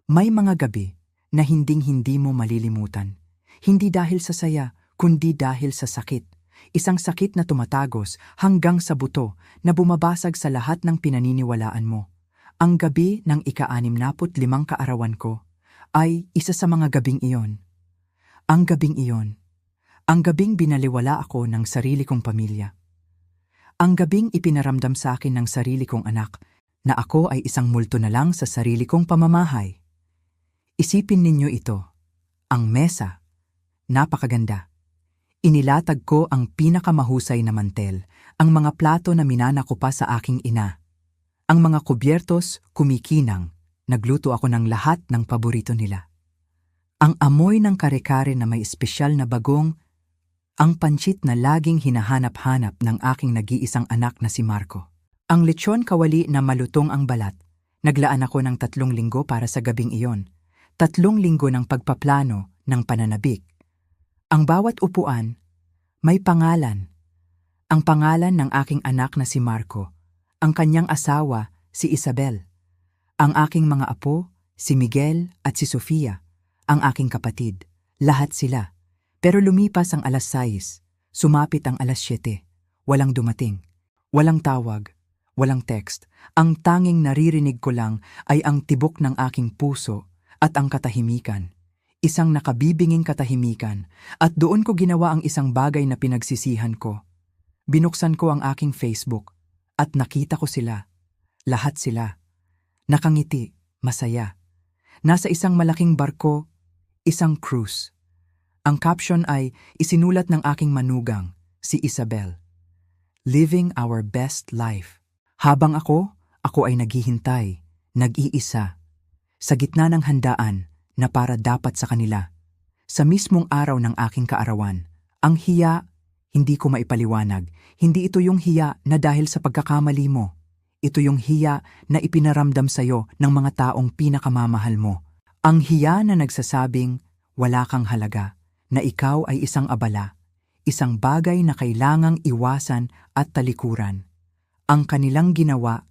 May mga gabi na hinding-hindi mo malilimutan. Hindi dahil sa saya, kundi dahil sa sakit. Isang sakit na tumatagos hanggang sa buto na bumabasag sa lahat ng pinaniniwalaan mo. Ang gabi ng ika-65 kaarawan ko ay isa sa mga gabing iyon. Ang gabing iyon. Ang gabing binaliwala ako ng sarili kong pamilya. Ang gabing ipinaramdam sa akin ng sarili kong anak na ako ay isang multo na lang sa sarili kong pamamahay. Isipin ninyo ito. Ang mesa. Napakaganda. Inilatag ko ang pinakamahusay na mantel, ang mga plato na minana ko pa sa aking ina. Ang mga kubyertos, kumikinang, nagluto ako ng lahat ng paborito nila. Ang amoy ng kare-kare na may espesyal na bagong, ang pansit na laging hinahanap-hanap ng aking nag-iisang anak na si Marco. Ang lechon kawali na malutong ang balat. Naglaan ako ng 3 linggo para sa gabing iyon. 3 linggo ng pagpaplano ng pananabik. Ang bawat upuan, may pangalan. Ang pangalan ng aking anak na si Marco, ang kanyang asawa, si Isabel, ang aking mga apo, si Miguel at si Sofia, ang aking kapatid, lahat sila. Pero lumipas ang 6:00, sumapit ang 7:00, walang dumating, walang tawag, walang text. Ang tanging naririnig ko lang ay ang tibok ng aking puso at ang katahimikan. Isang nakabibinging katahimikan, at doon ko ginawa ang isang bagay na pinagsisihan ko. Binuksan ko ang aking Facebook at nakita ko sila. Lahat sila. Nakangiti, masaya. Nasa isang malaking barko, isang cruise. Ang caption ay isinulat ng aking manugang, si Isabel. Living our best life. Habang ako ay naghihintay, nag-iisa. Sa gitna ng handaan na para dapat sa kanila. Sa mismong araw ng aking kaarawan, ang hiya, hindi ko maipaliwanag. Hindi ito yung hiya na dahil sa pagkakamali mo. Ito yung hiya na ipinaramdam sa'yo ng mga taong pinakamamahal mo. Ang hiya na nagsasabing, wala kang halaga, na ikaw ay isang abala, isang bagay na kailangang iwasan at talikuran. Ang kanilang ginawa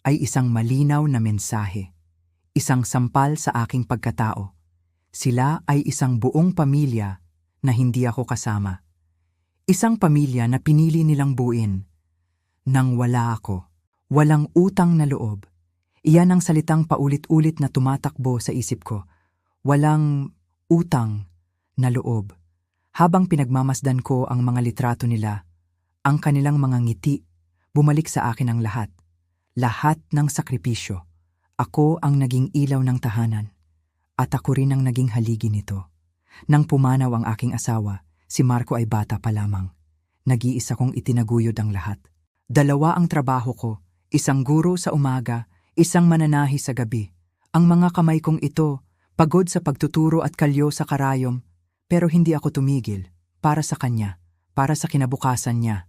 ay isang malinaw na mensahe. Isang sampal sa aking pagkatao. Sila ay isang buong pamilya na hindi ako kasama. Isang pamilya na pinili nilang buuin. Nang wala ako, walang utang na loob. Iyan ang salitang paulit-ulit na tumatakbo sa isip ko. Walang utang na loob. Habang pinagmamasdan ko ang mga litrato nila, ang kanilang mga ngiti, bumalik sa akin ang lahat. Lahat ng sakripisyo. Ako ang naging ilaw ng tahanan, at ako rin ang naging haligi nito. Nang pumanaw ang aking asawa, si Marco ay bata pa lamang. Nag-iisa kong itinaguyod ang lahat. 2 ang trabaho ko, isang guro sa umaga, isang mananahi sa gabi. Ang mga kamay kong ito, pagod sa pagtuturo at kalyo sa karayom, pero hindi ako tumigil, para sa kanya, para sa kinabukasan niya.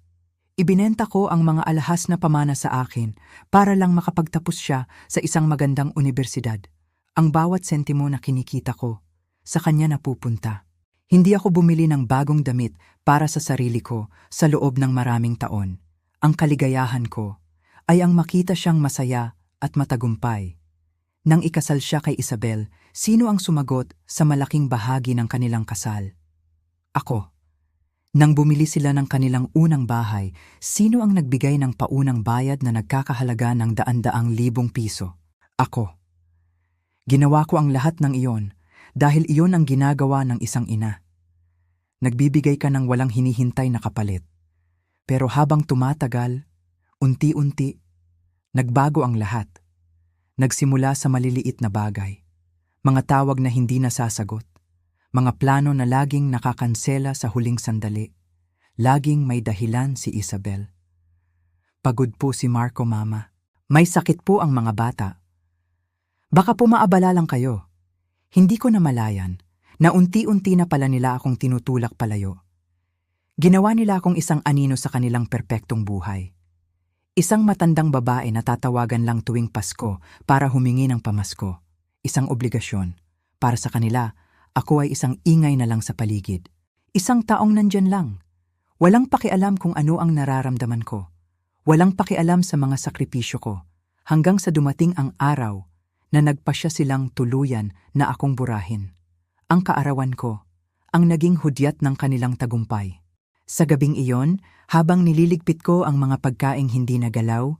Ibinenta ko ang mga alahas na pamana sa akin para lang makapagtapos siya sa isang magandang unibersidad. Ang bawat sentimo na kinikita ko, sa kanya napupunta. Hindi ako bumili ng bagong damit para sa sarili ko sa loob ng maraming taon. Ang kaligayahan ko ay ang makita siyang masaya at matagumpay. Nang ikasal siya kay Isabel, sino ang sumagot sa malaking bahagi ng kanilang kasal? Ako. Nang bumili sila ng kanilang unang bahay, sino ang nagbigay ng paunang bayad na nagkakahalaga ng daan-daang libong piso? Ako. Ginawa ko ang lahat ng iyon dahil iyon ang ginagawa ng isang ina. Nagbibigay ka ng walang hinihintay na kapalit. Pero habang tumatagal, unti-unti, nagbago ang lahat. Nagsimula sa maliliit na bagay. Mga tawag na hindi nasasagot. Mga plano na laging nakakansela sa huling sandali. Laging may dahilan si Isabel. Pagod po si Marco, Mama. May sakit po ang mga bata. Baka po maabala lang kayo. Hindi ko namalayan na unti-unti na pala nila akong tinutulak palayo. Ginawa nila akong isang anino sa kanilang perpektong buhay. Isang matandang babae na tatawagan lang tuwing Pasko para humingi ng pamasko. Isang obligasyon. Para sa kanila, ako ay isang ingay na lang sa paligid. Isang taong nandyan lang. Walang pakialam kung ano ang nararamdaman ko. Walang pakialam sa mga sakripisyo ko. Hanggang sa dumating ang araw na nagpasya silang tuluyan na akong burahin. Ang kaarawan ko, ang naging hudyat ng kanilang tagumpay. Sa gabing iyon, habang nililigpit ko ang mga pagkaing hindi nagalaw,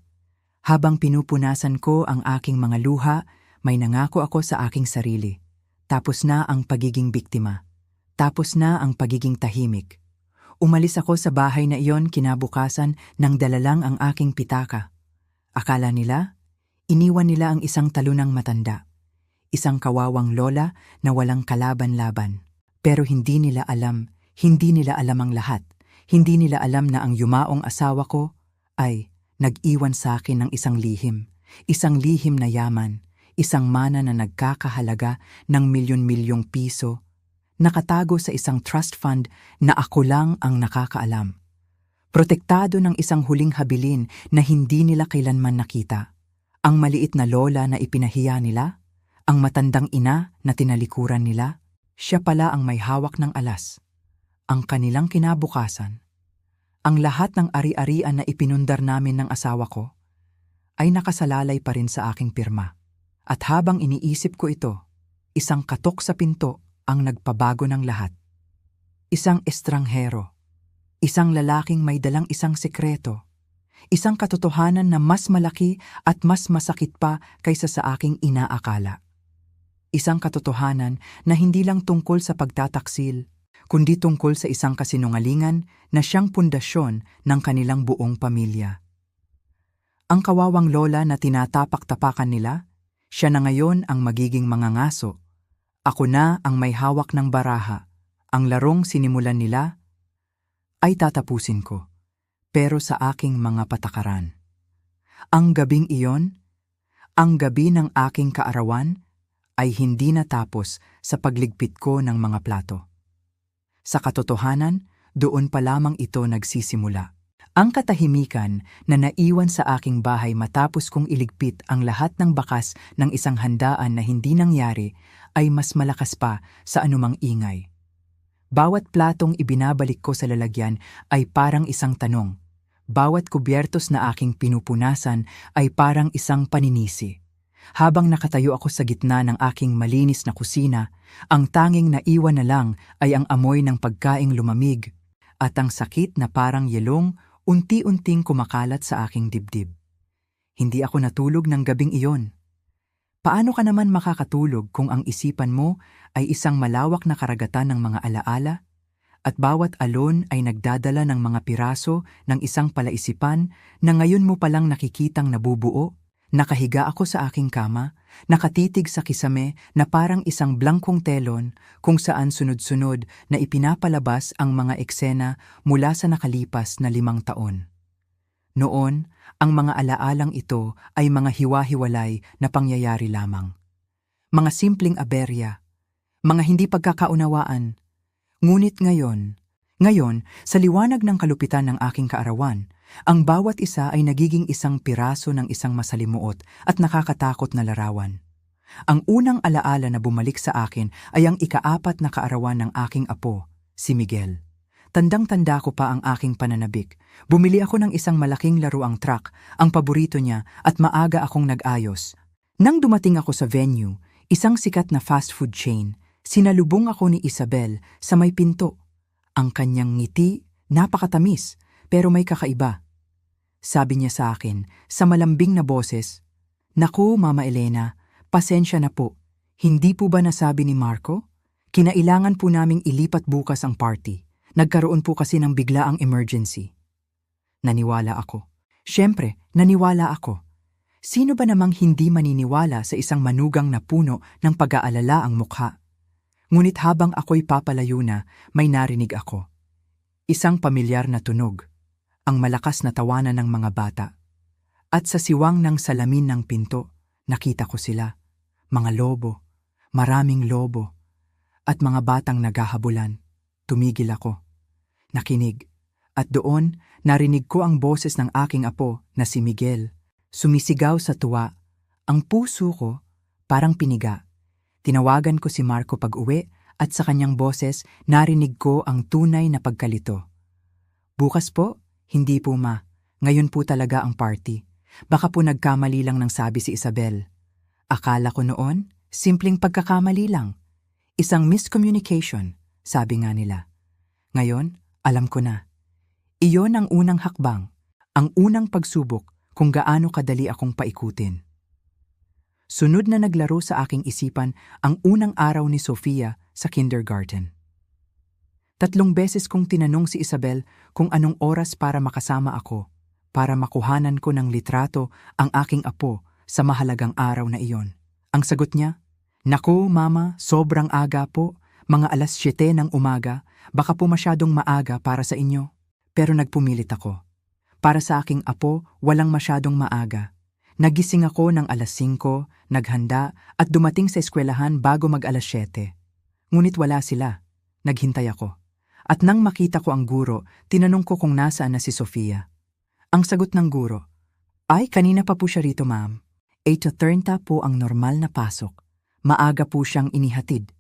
habang pinupunasan ko ang aking mga luha, may nangako ako sa aking sarili. Tapos na ang pagiging biktima. Tapos na ang pagiging tahimik. Umalis ako sa bahay na iyon kinabukasan nang dalalang ang aking pitaka. Akala nila, iniwan nila ang isang talunang matanda. Isang kawawang lola na walang kalaban-laban. Pero hindi nila alam ang lahat. Hindi nila alam na ang yumaong asawa ko ay nag-iwan sa akin ng isang lihim. Isang lihim na yaman. Isang mana na nagkakahalaga ng milyon-milyong piso. Nakatago sa isang trust fund na ako lang ang nakakaalam. Protektado ng isang huling habilin na hindi nila kailanman nakita. Ang maliit na lola na ipinahiya nila, ang matandang ina na tinalikuran nila, siya pala ang may hawak ng alas. Ang kanilang kinabukasan, ang lahat ng ari-arian na ipinundar namin ng asawa ko, ay nakasalalay pa rin sa aking pirma. At habang iniisip ko ito, isang katok sa pinto ang nagpabago ng lahat. Isang estranghero, isang lalaking may dalang isang sekreto, isang katotohanan na mas malaki at mas masakit pa kaysa sa aking inaakala. Isang katotohanan na hindi lang tungkol sa pagtataksil, kundi tungkol sa isang kasinungalingan na siyang pundasyon ng kanilang buong pamilya. Ang kawawang lola na tinatapak-tapakan nila, siya na ngayon ang magiging mangangaso. Ako na ang may hawak ng baraha. Ang larong sinimulan nila ay tatapusin ko, pero sa aking mga patakaran. Ang gabing iyon, ang gabi ng aking kaarawan, ay hindi natapos sa pagligpit ko ng mga plato. Sa katotohanan, doon pa lamang ito nagsisimula. Ang katahimikan na naiwan sa aking bahay matapos kong iligpit ang lahat ng bakas ng isang handaan na hindi nangyari ay mas malakas pa sa anumang ingay. Bawat platong ibinabalik ko sa lalagyan ay parang isang tanong. Bawat kubyertos na aking pinupunasan ay parang isang paninisi. Habang nakatayo ako sa gitna ng aking malinis na kusina, ang tanging naiwan na lang ay ang amoy ng pagkaing lumamig at ang sakit na parang yelong unti-unting kumakalat sa aking dibdib. Hindi ako natulog ng gabing iyon. Paano ka naman makakatulog kung ang isipan mo ay isang malawak na karagatan ng mga alaala at bawat alon ay nagdadala ng mga piraso ng isang palaisipan na ngayon mo palang nakikitang nabubuo? Nakahiga ako sa aking kama, nakatitig sa kisame na parang isang blangkong telon kung saan sunod-sunod na ipinapalabas ang mga eksena mula sa nakalipas na 5 taon. Noon, ang mga alaalang ito ay mga hiwa-hiwalay na pangyayari lamang. Mga simpleng aberya, mga hindi pagkakaunawaan. Ngunit ngayon, sa liwanag ng kalupitan ng aking kaarawan, ang bawat isa ay nagiging isang piraso ng isang masalimuot at nakakatakot na larawan. Ang unang alaala na bumalik sa akin ay ang ika-4 na kaarawan ng aking apo, si Miguel. Tandang-tanda ko pa ang aking pananabik. Bumili ako ng isang malaking laruang truck, ang paborito niya, at maaga akong nag-ayos. Nang dumating ako sa venue, isang sikat na fast food chain, sinalubong ako ni Isabel sa may pinto. Ang kanyang ngiti, napakatamis, pero may kakaiba. Sabi niya sa akin, sa malambing na boses, "Naku, Mama Elena, pasensya na po. Hindi po ba nasabi ni Marco? Kinailangan po naming ilipat bukas ang party. Nagkaroon po kasi ng biglaang emergency." Naniwala ako. Siyempre, naniwala ako. Sino ba namang hindi maniniwala sa isang manugang na puno ng pag-aalala ang mukha? Ngunit habang ako'y papalayo na, may narinig ako. Isang pamilyar na tunog. Ang malakas na tawanan ng mga bata. At sa siwang ng salamin ng pinto, nakita ko sila. Mga lobo, maraming lobo, at mga batang naghahabulan. Tumigil ako. Nakinig. At doon, narinig ko ang boses ng aking apo na si Miguel. Sumisigaw sa tuwa. Ang puso ko parang piniga. Tinawagan ko si Marco pag-uwi at sa kanyang boses narinig ko ang tunay na pagkalito. "Bukas po? Hindi po ma. Ngayon po talaga ang party. Baka po nagkamali lang ng sabi si Isabel." Akala ko noon, simpleng pagkakamali lang. Isang miscommunication, sabi nga nila. Ngayon, alam ko na. Iyon ang unang hakbang, ang unang pagsubok kung gaano kadali akong paikutin. Sunod na naglaro sa aking isipan ang unang araw ni Sofia sa kindergarten. 3 beses kong tinanong si Isabel kung anong oras para makasama ako, para makuhanan ko ng litrato ang aking apo sa mahalagang araw na iyon. Ang sagot niya, "Naku, Mama, sobrang aga po, mga 7:00 ng umaga, baka po masyadong maaga para sa inyo." Pero nagpumilit ako. Para sa aking apo, walang masyadong maaga. Nagising ako ng 5:00, naghanda at dumating sa eskwelahan bago mag 7:00. Ngunit wala sila. Naghintay ako. At nang makita ko ang guro, tinanong ko kung nasaan na si Sofia. Ang sagot ng guro, "Ay, kanina pa po siya rito, ma'am. 8:30 po ang normal na pasok. Maaga po siyang inihatid."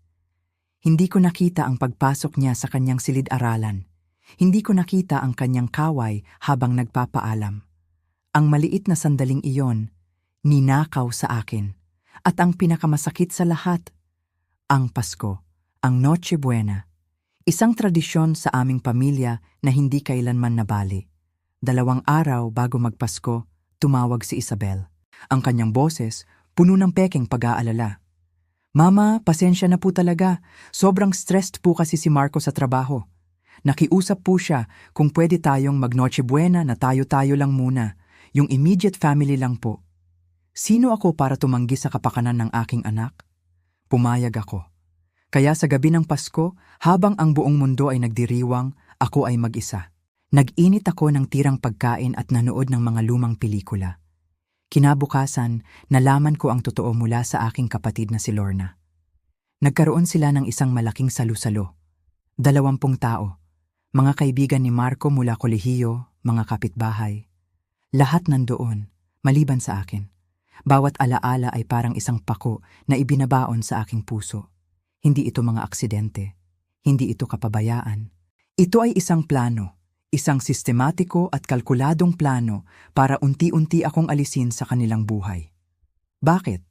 Hindi ko nakita ang pagpasok niya sa kanyang silid-aralan. Hindi ko nakita ang kanyang kaway habang nagpapaalam. Ang maliit na sandaling iyon, ninakaw sa akin. At ang pinakamasakit sa lahat, ang Pasko, ang Noche Buena. Isang tradisyon sa aming pamilya na hindi kailanman nabali. 2 araw bago magpasko, tumawag si Isabel. Ang kanyang boses, puno ng pekeng pag-aalala. "Mama, pasensya na po talaga. Sobrang stressed po kasi si Marco sa trabaho. Nakiusap po siya kung pwede tayong mag-Noche Buena na tayo-tayo lang muna. Yung immediate family lang po." Sino ako para tumanggi sa kapakanan ng aking anak? Pumayag ako. Kaya sa gabi ng Pasko, habang ang buong mundo ay nagdiriwang, ako ay mag-isa. Nag-init ako ng tirang pagkain at nanood ng mga lumang pelikula. Kinabukasan, nalaman ko ang totoo mula sa aking kapatid na si Lorna. Nagkaroon sila ng isang malaking salu-salo. 20 tao. Mga kaibigan ni Marco mula kolehiyo, mga kapitbahay. Lahat nandoon, maliban sa akin. Bawat alaala ay parang isang pako na ibinabaon sa aking puso. Hindi ito mga aksidente. Hindi ito kapabayaan. Ito ay isang plano, isang sistematiko at kalkuladong plano para unti-unti akong alisin sa kanilang buhay. Bakit?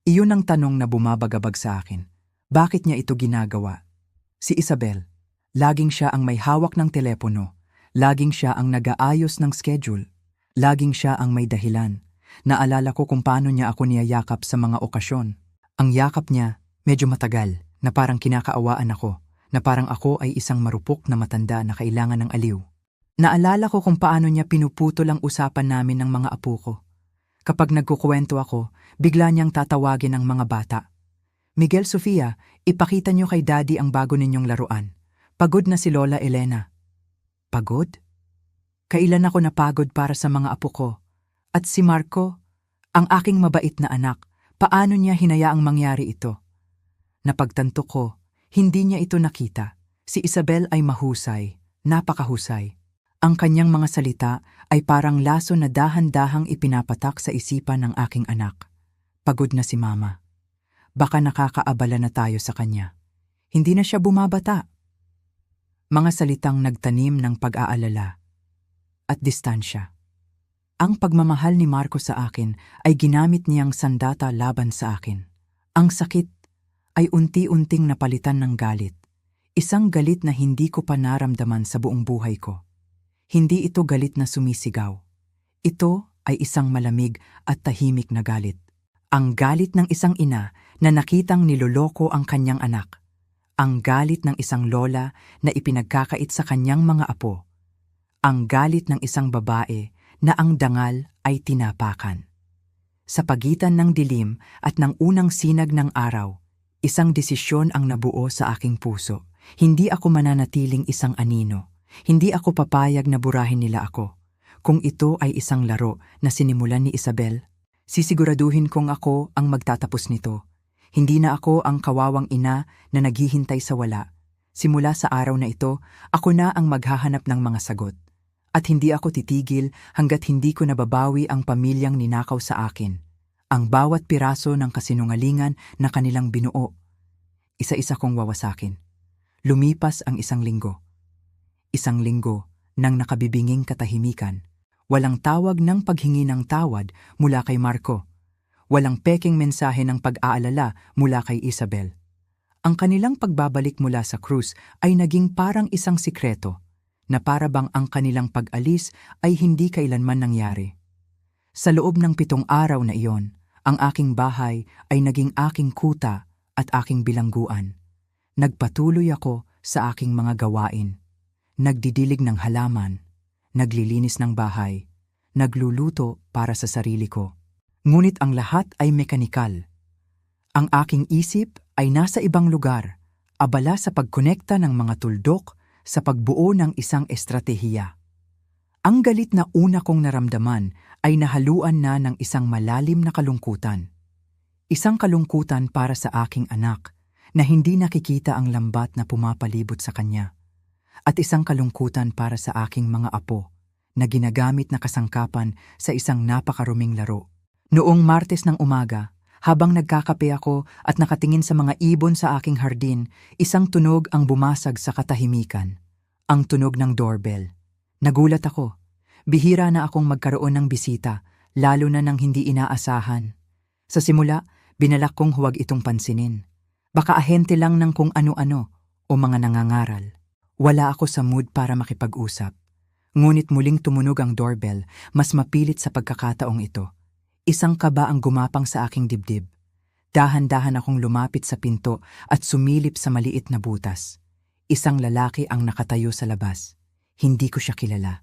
Iyon ang tanong na bumabagabag sa akin. Bakit niya ito ginagawa? Si Isabel, laging siya ang may hawak ng telepono. Laging siya ang nag-aayos ng schedule. Laging siya ang may dahilan. Naalala ko kung paano niya ako niyayakap sa mga okasyon. Ang yakap niya, medyo matagal, na parang kinakaawaan ako, na parang ako ay isang marupok na matanda na kailangan ng aliw. Naalala ko kung paano niya pinuputol ang usapan namin ng mga apo ko. Kapag nagkukwento ako, bigla niyang tatawagin ang mga bata. "Miguel, Sofia, ipakita niyo kay Daddy ang bago ninyong laruan. Pagod na si Lola Elena." Pagod? Kailan ako napagod para sa mga apo ko? At si Marco, ang aking mabait na anak, paano niya hinayaang mangyari ito? Napagtanto ko, hindi niya ito nakita. Si Isabel ay mahusay, napakahusay. Ang kanyang mga salita ay parang laso na dahan-dahang ipinapatak sa isipan ng aking anak. Pagod na si Mama. Baka nakakaabala na tayo sa kanya. Hindi na siya bumabata. Mga salitang nagtanim ng pag-aalala at distansya. Ang pagmamahal ni Marco sa akin ay ginamit niyang sandata laban sa akin. Ang sakit ay unti-unting napalitan ng galit. Isang galit na hindi ko pa naramdaman sa buong buhay ko. Hindi ito galit na sumisigaw. Ito ay isang malamig at tahimik na galit. Ang galit ng isang ina na nakitang niloloko ang kanyang anak. Ang galit ng isang lola na ipinagkakait sa kanyang mga apo. Ang galit ng isang babae na ang dangal ay tinapakan. Sa pagitan ng dilim at ng unang sinag ng araw, isang desisyon ang nabuo sa aking puso. Hindi ako mananatiling isang anino. Hindi ako papayag na burahin nila ako. Kung ito ay isang laro na sinimulan ni Isabel, sisiguraduhin kong ako ang magtatapos nito. Hindi na ako ang kawawang ina na naghihintay sa wala. Simula sa araw na ito, ako na ang maghahanap ng mga sagot. At hindi ako titigil hanggat hindi ko nababawi ang pamilyang ninakaw sa akin. Ang bawat piraso ng kasinungalingan na kanilang binuo. Isa-isa kong wawasakin. Lumipas ang 1 linggo. 1 linggo ng nakabibinging katahimikan. Walang tawag ng paghingi ng tawad mula kay Marco. Walang peking mensahe ng pag-aalala mula kay Isabel. Ang kanilang pagbabalik mula sa cruise ay naging parang isang sikreto, na para bang ang kanilang pag-alis ay hindi kailanman nangyari. Sa loob ng 7 araw na iyon, ang aking bahay ay naging aking kuta at aking bilangguan. Nagpatuloy ako sa aking mga gawain. Nagdidilig ng halaman, naglilinis ng bahay, nagluluto para sa sarili ko. Ngunit ang lahat ay mekanikal. Ang aking isip ay nasa ibang lugar, abala sa pagkonekta ng mga tuldok sa pagbuo ng isang estratehiya. Ang galit na una kong naramdaman ay nahaluan na ng isang malalim na kalungkutan. Isang kalungkutan para sa aking anak na hindi nakikita ang lambat na pumapalibot sa kanya. At isang kalungkutan para sa aking mga apo na ginagamit na kasangkapan sa isang napakaruming laro. Noong Martes ng umaga, habang nagkakape ako at nakatingin sa mga ibon sa aking hardin, isang tunog ang bumasag sa katahimikan. Ang tunog ng doorbell. Nagulat ako. Bihira na akong magkaroon ng bisita, lalo na nang hindi inaasahan. Sa simula, binalak kong huwag itong pansinin. Baka ahente lang ng kung ano-ano o mga nangangaral. Wala ako sa mood para makipag-usap. Ngunit muling tumunog ang doorbell, mas mapilit sa pagkakataong ito. Isang kaba ang gumapang sa aking dibdib. Dahan-dahan akong lumapit sa pinto at sumilip sa maliit na butas. Isang lalaki ang nakatayo sa labas. Hindi ko siya kilala.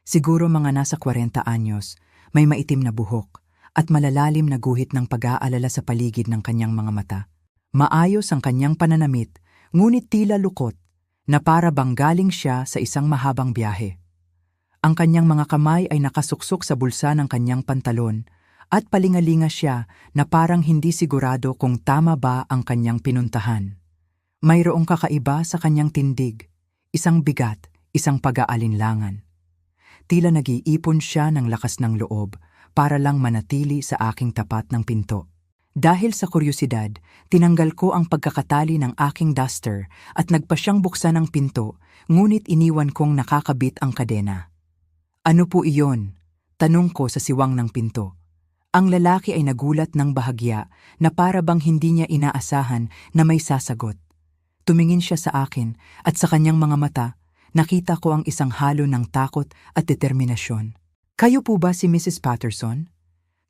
Siguro mga nasa 40 anyos, may maitim na buhok at malalalim na guhit ng pag-aalala sa paligid ng kanyang mga mata. Maayos ang kanyang pananamit, ngunit tila lukot na para bang galing siya sa isang mahabang biyahe. Ang kanyang mga kamay ay nakasuksok sa bulsa ng kanyang pantalon at palingalinga siya na parang hindi sigurado kung tama ba ang kanyang pinuntahan. Mayroong kakaiba sa kanyang tindig, isang bigat, isang pag-aalinlangan. Tila nag-iipon siya ng lakas ng loob para lang manatili sa aking tapat ng pinto. Dahil sa kuryosidad, tinanggal ko ang pagkakatali ng aking duster at nagpa siyang buksan ang pinto, ngunit iniwan kong nakakabit ang kadena. Ano po iyon? Tanong ko sa siwang ng pinto. Ang lalaki ay nagulat ng bahagya na para bang hindi niya inaasahan na may sasagot. Tumingin siya sa akin at sa kanyang mga mata, nakita ko ang isang halo ng takot at determinasyon. Kayo po ba si Mrs. Patterson?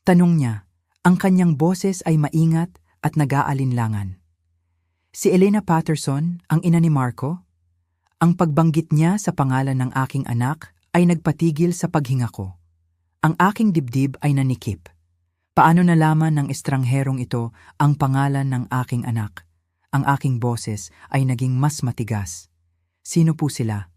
Tanong niya. Ang kanyang boses ay maingat at nag-aalinlangan. Si Elena Patterson, ang ina ni Marco? Ang pagbanggit niya sa pangalan ng aking anak ay nagpatigil sa paghinga ko. Ang aking dibdib ay nanikip. Paano nalaman ng estrangherong ito ang pangalan ng aking anak? Ang aking boses ay naging mas matigas. Sino po sila?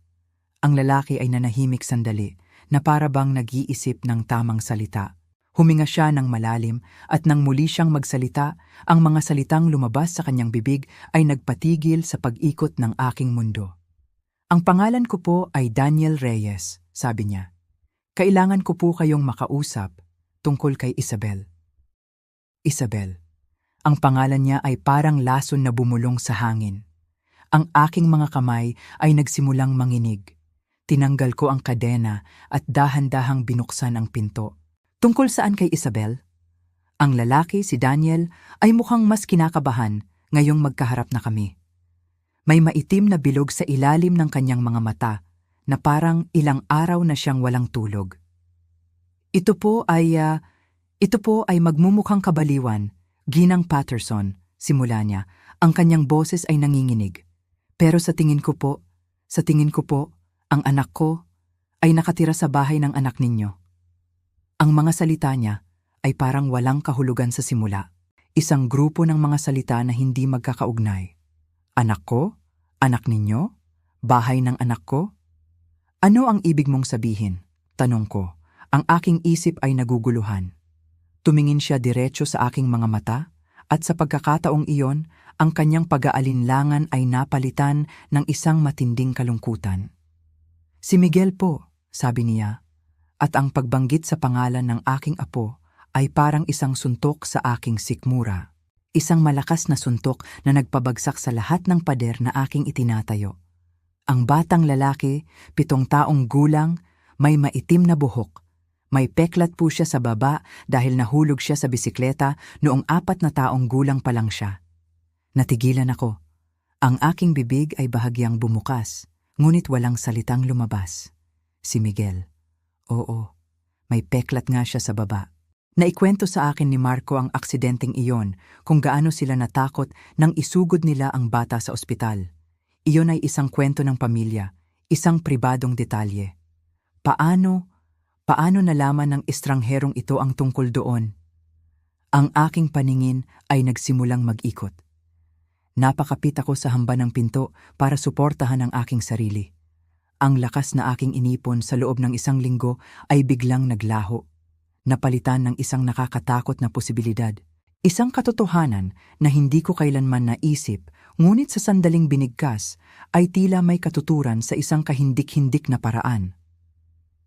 Ang lalaki ay nanahimik sandali na para bang nag-iisip ng tamang salita. Huminga siya ng malalim at nang muli siyang magsalita, ang mga salitang lumabas sa kanyang bibig ay nagpatigil sa pag-ikot ng aking mundo. Ang pangalan ko po ay Daniel Reyes, sabi niya. Kailangan ko po kayong makausap tungkol kay Isabel. Isabel. Ang pangalan niya ay parang lason na bumulong sa hangin. Ang aking mga kamay ay nagsimulang manginig. Tinanggal ko ang kadena at dahan-dahang binuksan ang pinto. Tungkol saan kay Isabel? Ang lalaki, si Daniel, ay mukhang mas kinakabahan ngayong magkaharap na kami. May maitim na bilog sa ilalim ng kanyang mga mata na parang ilang araw na siyang walang tulog. Ito po ay magmumukhang kabaliwan, Ginang Patterson, simula niya. Ang kanyang boses ay nanginginig. Pero sa tingin ko po, ang anak ko ay nakatira sa bahay ng anak ninyo. Ang mga salita niya ay parang walang kahulugan sa simula. Isang grupo ng mga salita na hindi magkakaugnay. Anak ko? Anak ninyo? Bahay ng anak ko? Ano ang ibig mong sabihin? Tanong ko. Ang aking isip ay naguguluhan. Tumingin siya diretso sa aking mga mata at sa pagkakataong iyon, ang kanyang pag-aalinlangan ay napalitan ng isang matinding kalungkutan. Si Miguel po, sabi niya, at ang pagbanggit sa pangalan ng aking apo ay parang isang suntok sa aking sikmura. Isang malakas na suntok na nagpabagsak sa lahat ng pader na aking itinatayo. Ang batang lalaki, 7 taong gulang, may maitim na buhok, May peklat po siya sa baba dahil nahulog siya sa bisikleta noong 4 na taong gulang pa lang siya. Natigilan ako. Ang aking bibig ay bahagyang bumukas, ngunit walang salitang lumabas. Si Miguel. Oo, may peklat nga siya sa baba. Naikwento sa akin ni Marco ang aksidenteng iyon kung gaano sila natakot nang isugod nila ang bata sa ospital. Iyon ay isang kwento ng pamilya, isang pribadong detalye. Paano nalaman ng estrangherong ito ang tungkol doon? Ang aking paningin ay nagsimulang mag-ikot. Napakapit ako sa hamba ng pinto para suportahan ang aking sarili. Ang lakas na aking inipon sa loob ng 1 linggo ay biglang naglaho. Napalitan ng isang nakakatakot na posibilidad. Isang katotohanan na hindi ko kailanman naisip, ngunit sa sandaling binigkas ay tila may katuturan sa isang kahindik-hindik na paraan.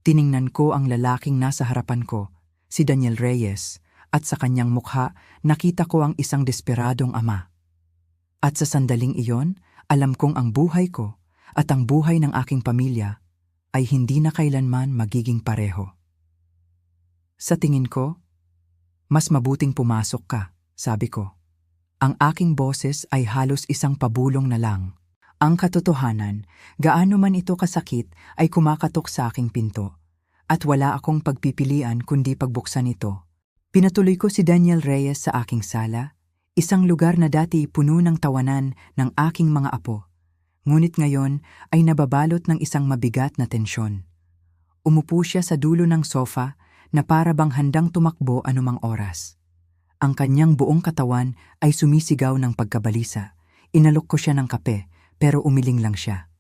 Tiningnan ko ang lalaking nasa harapan ko, si Daniel Reyes, at sa kanyang mukha nakita ko ang isang desperadong ama. At sa sandaling iyon, alam kong ang buhay ko at ang buhay ng aking pamilya ay hindi na kailanman magiging pareho. Sa tingin ko, mas mabuting pumasok ka, sabi ko. Ang aking boses ay halos isang pabulong na lang. Ang katotohanan, gaano man ito kasakit, ay kumakatok sa aking pinto. At wala akong pagpipilian kundi pagbuksan ito. Pinatuloy ko si Daniel Reyes sa aking sala, isang lugar na dati puno ng tawanan ng aking mga apo. Ngunit ngayon ay nababalot ng isang mabigat na tensyon. Umupo siya sa dulo ng sofa na para bang handang tumakbo anumang oras. Ang kanyang buong katawan ay sumisigaw ng pagkabalisa. Inalok ko siya ng kape, pero umiling lang siya.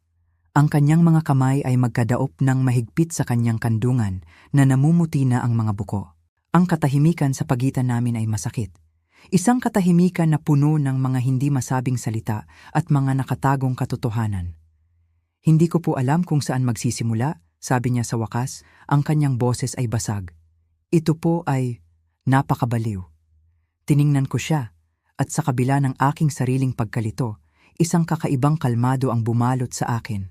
Ang kanyang mga kamay ay magkadaop ng mahigpit sa kanyang kandungan na namumuti na ang mga buko. Ang katahimikan sa pagitan namin ay masakit. Isang katahimikan na puno ng mga hindi masabing salita at mga nakatagong katotohanan. Hindi ko po alam kung saan magsisimula, sabi niya sa wakas, ang kanyang boses ay basag. Ito po ay napakabaliw. Tiningnan ko siya, at sa kabila ng aking sariling pagkalito, isang kakaibang kalmado ang bumalot sa akin.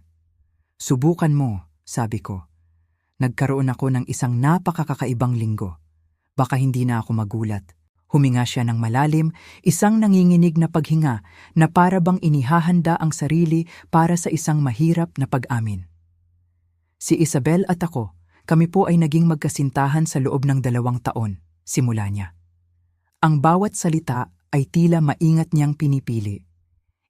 Subukan mo, sabi ko. Nagkaroon ako ng isang napakakakaibang linggo. Baka hindi na ako magulat. Huminga siya ng malalim, isang nanginginig na paghinga na para bang inihahanda ang sarili para sa isang mahirap na pag-amin. Si Isabel at ako, kami po ay naging magkasintahan sa loob ng 2 taon, simula niya. Ang bawat salita ay tila maingat niyang pinipili.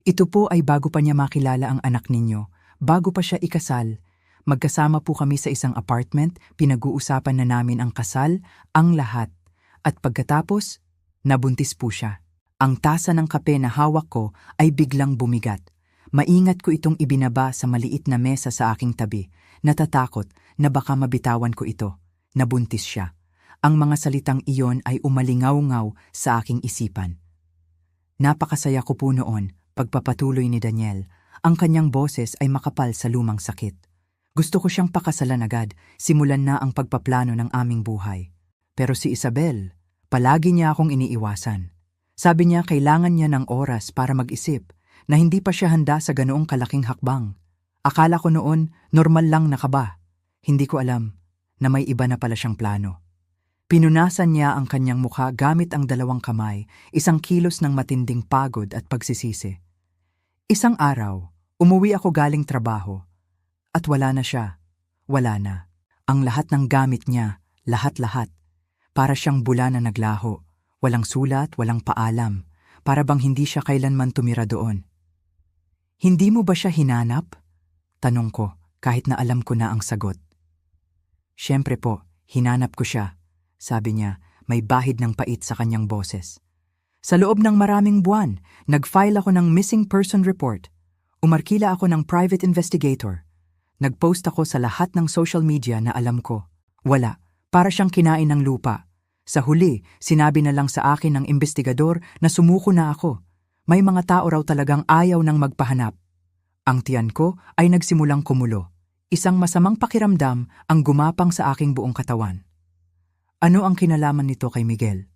Ito po ay bago pa niya makilala ang anak ninyo, bago pa siya ikasal. Magkasama po kami sa isang apartment, pinag-uusapan na namin ang kasal, ang lahat. At pagkatapos, nabuntis po siya. Ang tasa ng kape na hawak ko ay biglang bumigat. Maingat ko itong ibinaba sa maliit na mesa sa aking tabi, natatakot na baka mabitawan ko ito. Nabuntis siya. Ang mga salitang iyon ay umalingaw-ngaw sa aking isipan. Napakasaya ko po noon, pagpapatuloy ni Daniel. Ang kanyang boses ay makapal sa lumang sakit. Gusto ko siyang pakasalan agad, simulan na ang pagpaplano ng aming buhay. Pero si Isabel, palagi niya akong iniiwasan. Sabi niya kailangan niya ng oras para mag-isip, na hindi pa siya handa sa ganoong kalaking hakbang. Akala ko noon, normal lang na kaba. Hindi ko alam na may iba na pala siyang plano. Pinunasan niya ang kanyang mukha gamit ang 2 kamay, isang kilos ng matinding pagod at pagsisisi. Isang araw, umuwi ako galing trabaho. At wala na siya. Wala na. Ang lahat ng gamit niya, lahat-lahat. Para siyang bula na naglaho. Walang sulat, walang paalam. Para bang hindi siya kailanman tumira doon. Hindi mo ba siya hinanap? Tanong ko, kahit na alam ko na ang sagot. Siyempre po, hinanap ko siya. Sabi niya, may bahid ng pait sa kanyang boses. Sa loob ng maraming buwan, nag-file ako ng missing person report. Umarkila ako ng private investigator. Nag-post ako sa lahat ng social media na alam ko. Wala, para siyang kinain ng lupa. Sa huli, sinabi na lang sa akin ng investigador na sumuko na ako. May mga tao raw talagang ayaw nang magpahanap. Ang tiyan ko ay nagsimulang kumulo. Isang masamang pakiramdam ang gumapang sa aking buong katawan. Ano ang kinalaman nito kay Miguel?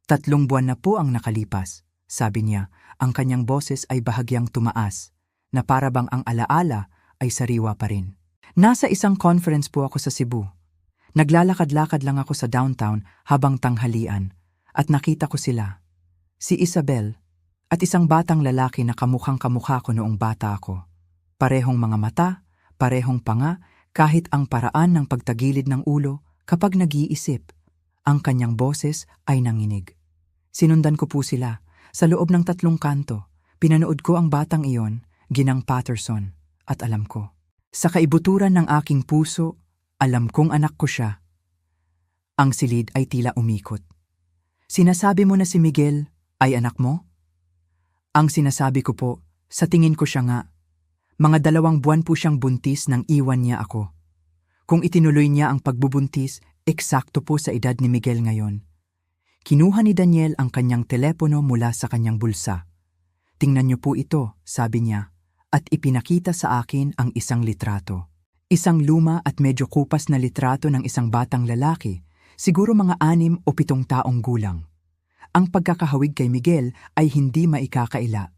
3 buwan na po ang nakalipas, sabi niya. Ang kanyang boses ay bahagyang tumaas, na para bang ang alaala ay sariwa pa rin. Nasa isang conference po ako sa Cebu. Naglalakad-lakad lang ako sa downtown habang tanghalian at nakita ko sila. Si Isabel at isang batang lalaki na kamukhang kamukha ko noong bata ako. Parehong mga mata, parehong panga, kahit ang paraan ng pagtagilid ng ulo kapag nag-iisip. Ang kanyang boses ay nanginig. Sinundan ko po sila. Sa loob ng 3 kanto, pinanood ko ang batang iyon, Ginang Patterson, at alam ko. Sa kaibuturan ng aking puso, alam kong anak ko siya. Ang silid ay tila umikot. Sinasabi mo na si Miguel ay anak mo? Ang sinasabi ko po, sa tingin ko siya nga. Mga 2 buwan po siyang buntis nang iwan niya ako. Kung itinuloy niya ang pagbubuntis, eksakto po sa edad ni Miguel ngayon. Kinuha ni Daniel ang kanyang telepono mula sa kanyang bulsa. Tingnan niyo po ito, sabi niya, at ipinakita sa akin ang isang litrato. Isang luma at medyo kupas na litrato ng isang batang lalaki, siguro mga 6 o 7 taong gulang. Ang pagkakahawig kay Miguel ay hindi maikakaila.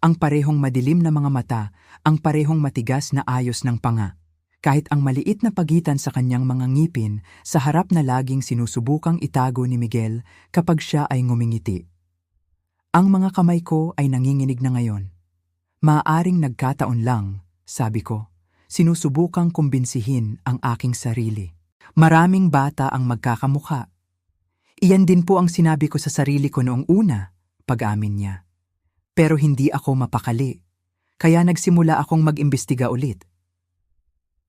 Ang parehong madilim na mga mata, ang parehong matigas na ayos ng panga. Kahit ang maliit na pagitan sa kanyang mga ngipin sa harap na laging sinusubukang itago ni Miguel kapag siya ay ngumingiti. Ang mga kamay ko ay nanginginig na ngayon. Maaaring nagkataon lang, sabi ko. Sinusubukang kumbinsihin ang aking sarili. Maraming bata ang magkakamukha. Iyan din po ang sinabi ko sa sarili ko noong una, pag-amin niya. Pero hindi ako mapakali, kaya nagsimula akong mag-imbestiga ulit.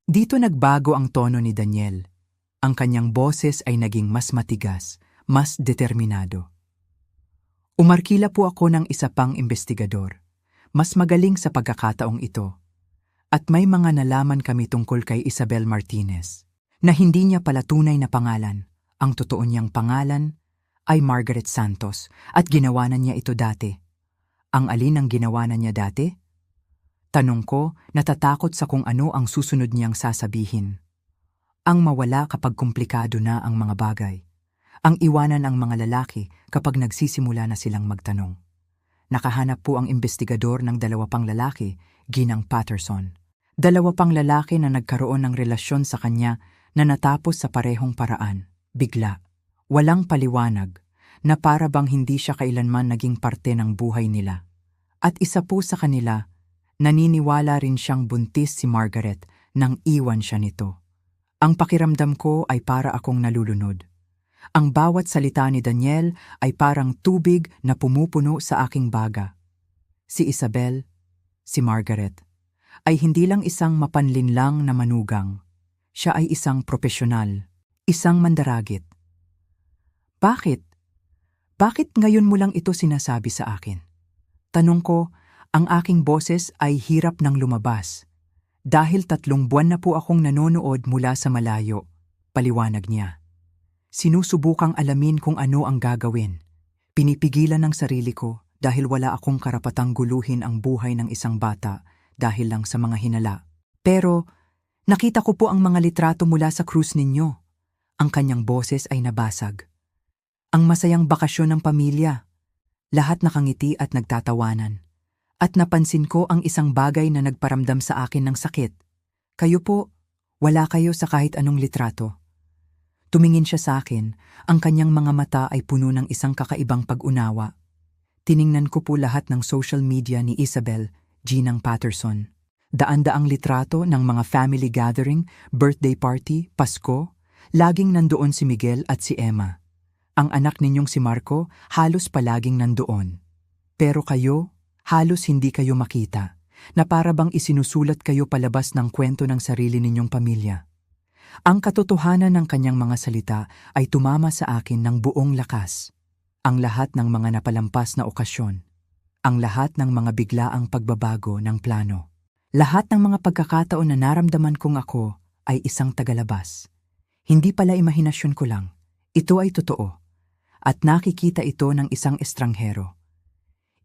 Dito nagbago ang tono ni Daniel. Ang kanyang boses ay naging mas matigas, mas determinado. Umarkila po ako ng isa pang imbestigador. Mas magaling sa pagkakataong ito. At may mga nalaman kami tungkol kay Isabel Martinez, na hindi niya pala tunay na pangalan. Ang totoo niyang pangalan ay Margaret Santos at ginawa na niya ito dati. Ang alin ang ginawa na niya dati? Tanong ko, natatakot sa kung ano ang susunod niyang sasabihin. Ang mawala kapag komplikado na ang mga bagay. Ang iwanan ang mga lalaki kapag nagsisimula na silang magtanong. Nakahanap po ang imbestigador ng 2 pang lalaki, Ginang Patterson. 2 pang lalaki na nagkaroon ng relasyon sa kanya na natapos sa parehong paraan, bigla. Walang paliwanag, na para bang hindi siya kailanman naging parte ng buhay nila. At isa po sa kanila, naniniwala rin siyang buntis si Margaret nang iwan siya nito. Ang pakiramdam ko ay para akong nalulunod. Ang bawat salita ni Daniel ay parang tubig na pumupuno sa aking baga. Si Isabel, si Margaret, ay hindi lang isang mapanlinlang na manugang. Siya ay isang propesyonal, isang mandaragit. Bakit? Bakit ngayon mo lang ito sinasabi sa akin? Tanong ko, ang aking boses ay hirap nang lumabas. Dahil 3 buwan na po akong nanonood mula sa malayo, paliwanag niya. Sinusubukang alamin kung ano ang gagawin. Pinipigilan ng sarili ko dahil wala akong karapatang guluhin ang buhay ng isang bata dahil lang sa mga hinala. Pero nakita ko po ang mga litrato mula sa cruise ninyo. Ang kanyang boses ay nabasag. Ang masayang bakasyon ng pamilya. Lahat nakangiti at nagtatawanan. At napansin ko ang isang bagay na nagparamdam sa akin ng sakit. Kayo po, wala kayo sa kahit anong litrato. Tumingin siya sa akin, ang kanyang mga mata ay puno ng isang kakaibang pag-unawa. Tiningnan ko po lahat ng social media ni Isabel, Ginang Patterson. Daan-daang litrato ng mga family gathering, birthday party, Pasko, laging nandoon si Miguel at si Emma. Ang anak ninyong si Marco halos palaging nandoon. Pero kayo, halos hindi kayo makita, na para bang isinusulat kayo palabas ng kwento ng sarili ninyong pamilya. Ang katotohanan ng kanyang mga salita ay tumama sa akin ng buong lakas. Ang lahat ng mga napalampas na okasyon. Ang lahat ng mga biglaang pagbabago ng plano. Lahat ng mga pagkakataon na naramdaman kong ako ay isang tagalabas. Hindi pala imahinasyon ko lang. Ito ay totoo. At nakikita ito ng isang estranghero.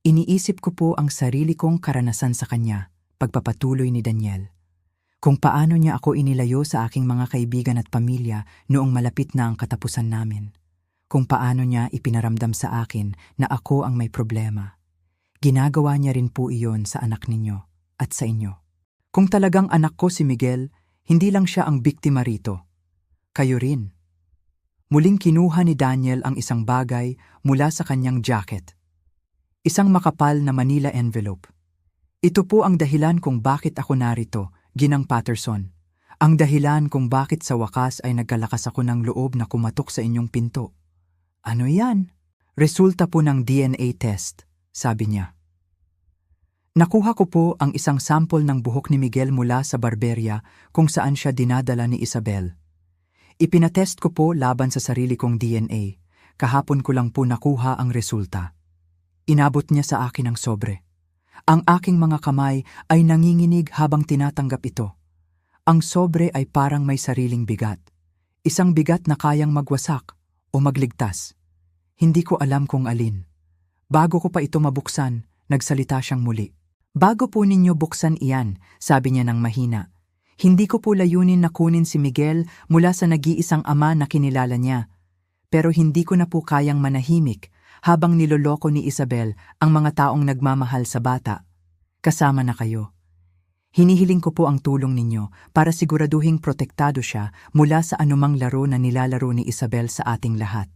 Iniisip ko po ang sarili kong karanasan sa kanya, pagpapatuloy ni Daniel. Kung paano niya ako inilayo sa aking mga kaibigan at pamilya noong malapit na ang katapusan namin. Kung paano niya ipinaramdam sa akin na ako ang may problema. Ginagawa niya rin po iyon sa anak ninyo at sa inyo. Kung talagang anak ko si Miguel, hindi lang siya ang biktima rito. Kayo rin. Muling kinuha ni Daniel ang isang bagay mula sa kanyang jacket. Isang makapal na Manila envelope. Ito po ang dahilan kung bakit ako narito, Ginang Patterson. Ang dahilan kung bakit sa wakas ay nagkalakas ako ng loob na kumatok sa inyong pinto. Ano yan? Resulta po ng DNA test, sabi niya. Nakuha ko po ang isang sample ng buhok ni Miguel mula sa barberya kung saan siya dinadala ni Isabel. Ipinatest ko po laban sa sarili kong DNA. Kahapon ko lang po nakuha ang resulta. Inabot niya sa akin ang sobre. Ang aking mga kamay ay nanginginig habang tinatanggap ito. Ang sobre ay parang may sariling bigat. Isang bigat na kayang magwasak o magligtas. Hindi ko alam kung alin. Bago ko pa ito mabuksan, nagsalita siyang muli. Bago po ninyo buksan iyan, sabi niya ng mahina. Hindi ko po layunin na kunin si Miguel mula sa nag-iisang ama na kinilala niya. Pero hindi ko na po kayang manahimik habang niloloko ni Isabel ang mga taong nagmamahal sa bata. Kasama na kayo. Hinihiling ko po ang tulong ninyo para siguraduhing protektado siya mula sa anumang laro na nilalaro ni Isabel sa ating lahat.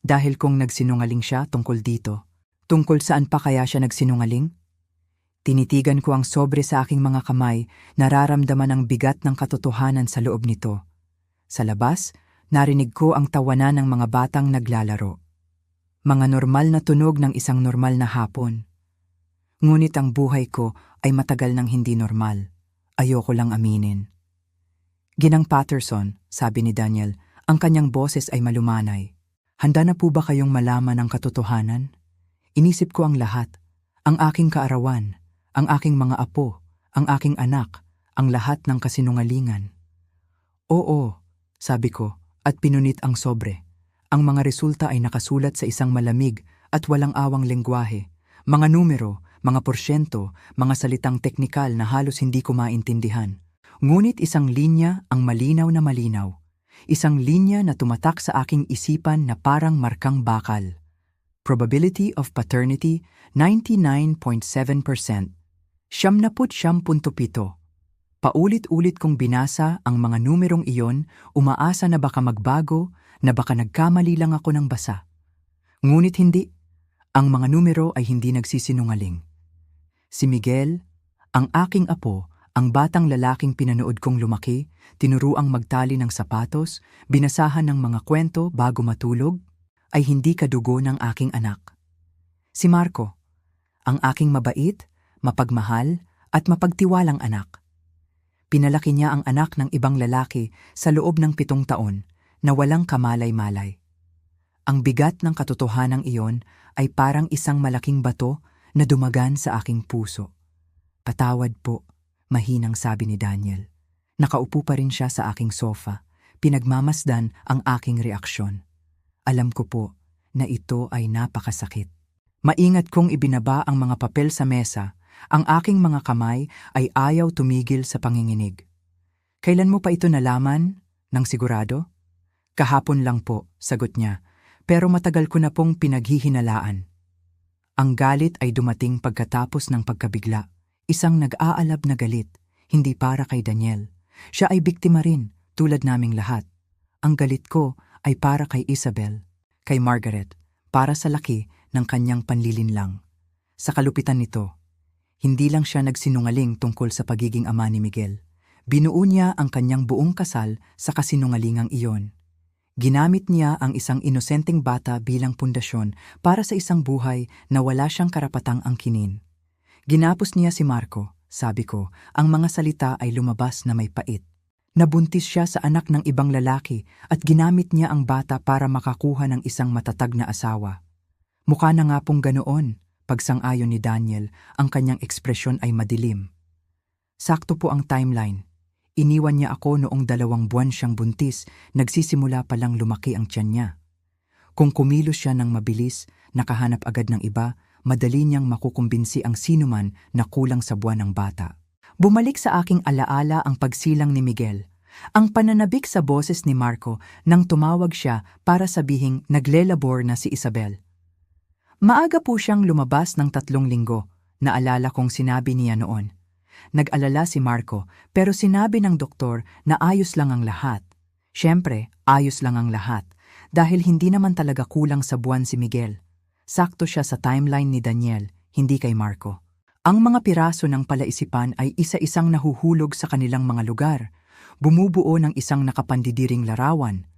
Dahil kung nagsinungaling siya tungkol dito, tungkol saan pa kaya siya nagsinungaling? Tinitigan ko ang sobre sa aking mga kamay, nararamdaman ang bigat ng katotohanan sa loob nito. Sa labas, narinig ko ang tawanan ng mga batang naglalaro. Mga normal na tunog ng isang normal na hapon. Ngunit ang buhay ko ay matagal nang hindi normal. Ayoko lang aminin. Ginang Patterson, sabi ni Daniel, ang kanyang boses ay malumanay. Handa na po ba kayong malaman ang katotohanan? Inisip ko ang lahat, ang aking kaarawan, ang aking mga apo, ang aking anak, ang lahat ng kasinungalingan. Oo, sabi ko, at pinunit ang sobre. Ang mga resulta ay nakasulat sa isang malamig at walang awang lengguwahe. Mga numero, mga porsyento, mga salitang teknikal na halos hindi ko maintindihan. Ngunit isang linya ang malinaw na malinaw. Isang linya na tumatak sa aking isipan na parang markang bakal. Probability of paternity, 99.7%. 79.7. Paulit-ulit kong binasa ang mga numerong iyon, umaasa na baka magbago, na baka nagkamali lang ako ng basa. Ngunit hindi. Ang mga numero ay hindi nagsisinungaling. Si Miguel, ang aking apo, ang batang lalaking pinanood kong lumaki, tinuruang magtali ng sapatos, binasahan ng mga kwento bago matulog, ay hindi kadugo ng aking anak. Si Marco, ang aking mabait, mapagmahal at mapagtiwalang anak. Pinalaki niya ang anak ng ibang lalaki sa loob ng 7 taon na walang kamalay-malay. Ang bigat ng katotohanang iyon ay parang isang malaking bato na dumagan sa aking puso. Patawad po, mahinang sabi ni Daniel. Nakaupo pa rin siya sa aking sofa, pinagmamasdan ang aking reaksyon. Alam ko po na ito ay napakasakit. Maingat kong ibinaba ang mga papel sa mesa. Ang aking mga kamay ay ayaw tumigil sa panginginig. Kailan mo pa ito nalaman? Nang sigurado? Kahapon lang po, sagot niya, pero matagal ko na pong pinaghihinalaan. Ang galit ay dumating pagkatapos ng pagkabigla. Isang nag-aalab na galit, hindi para kay Daniel. Siya ay biktima rin, tulad naming lahat. Ang galit ko ay para kay Isabel, kay Margaret, para sa laki ng kanyang panlilinlang. Sa kalupitan nito, hindi lang siya nagsinungaling tungkol sa pagiging ama ni Miguel. Binuo niya ang kanyang buong kasal sa kasinungalingang iyon. Ginamit niya ang isang inosenteng bata bilang pundasyon para sa isang buhay na wala siyang karapatang angkinin. Ginapos niya si Marco, sabi ko, ang mga salita ay lumabas na may pait. Nabuntis siya sa anak ng ibang lalaki at ginamit niya ang bata para makakuha ng isang matatag na asawa. Mukha na nga pong ganoon. Pagsang-ayon ni Daniel, ang kanyang ekspresyon ay madilim. Sakto po ang timeline. Iniwan niya ako noong 2 buwan siyang buntis, nagsisimula pa lang lumaki ang tiyan niya. Kung kumilos siya ng mabilis, nakahanap agad ng iba, madali niyang makukumbinsi ang sinuman na kulang sa buwan ng bata. Bumalik sa aking alaala ang pagsilang ni Miguel. Ang pananabik sa boses ni Marco nang tumawag siya para sabihing naglelabor na si Isabel. Maaga po siyang lumabas ng 3 linggo, naalala kong sinabi niya noon. Nag-alala si Marco pero sinabi ng doktor na ayos lang ang lahat. Siyempre, ayos lang ang lahat dahil hindi naman talaga kulang sa buwan si Miguel. Sakto siya sa timeline ni Daniel, hindi kay Marco. Ang mga piraso ng palaisipan ay isa-isang nahuhulog sa kanilang mga lugar, bumubuo ng isang nakapandidiring larawan.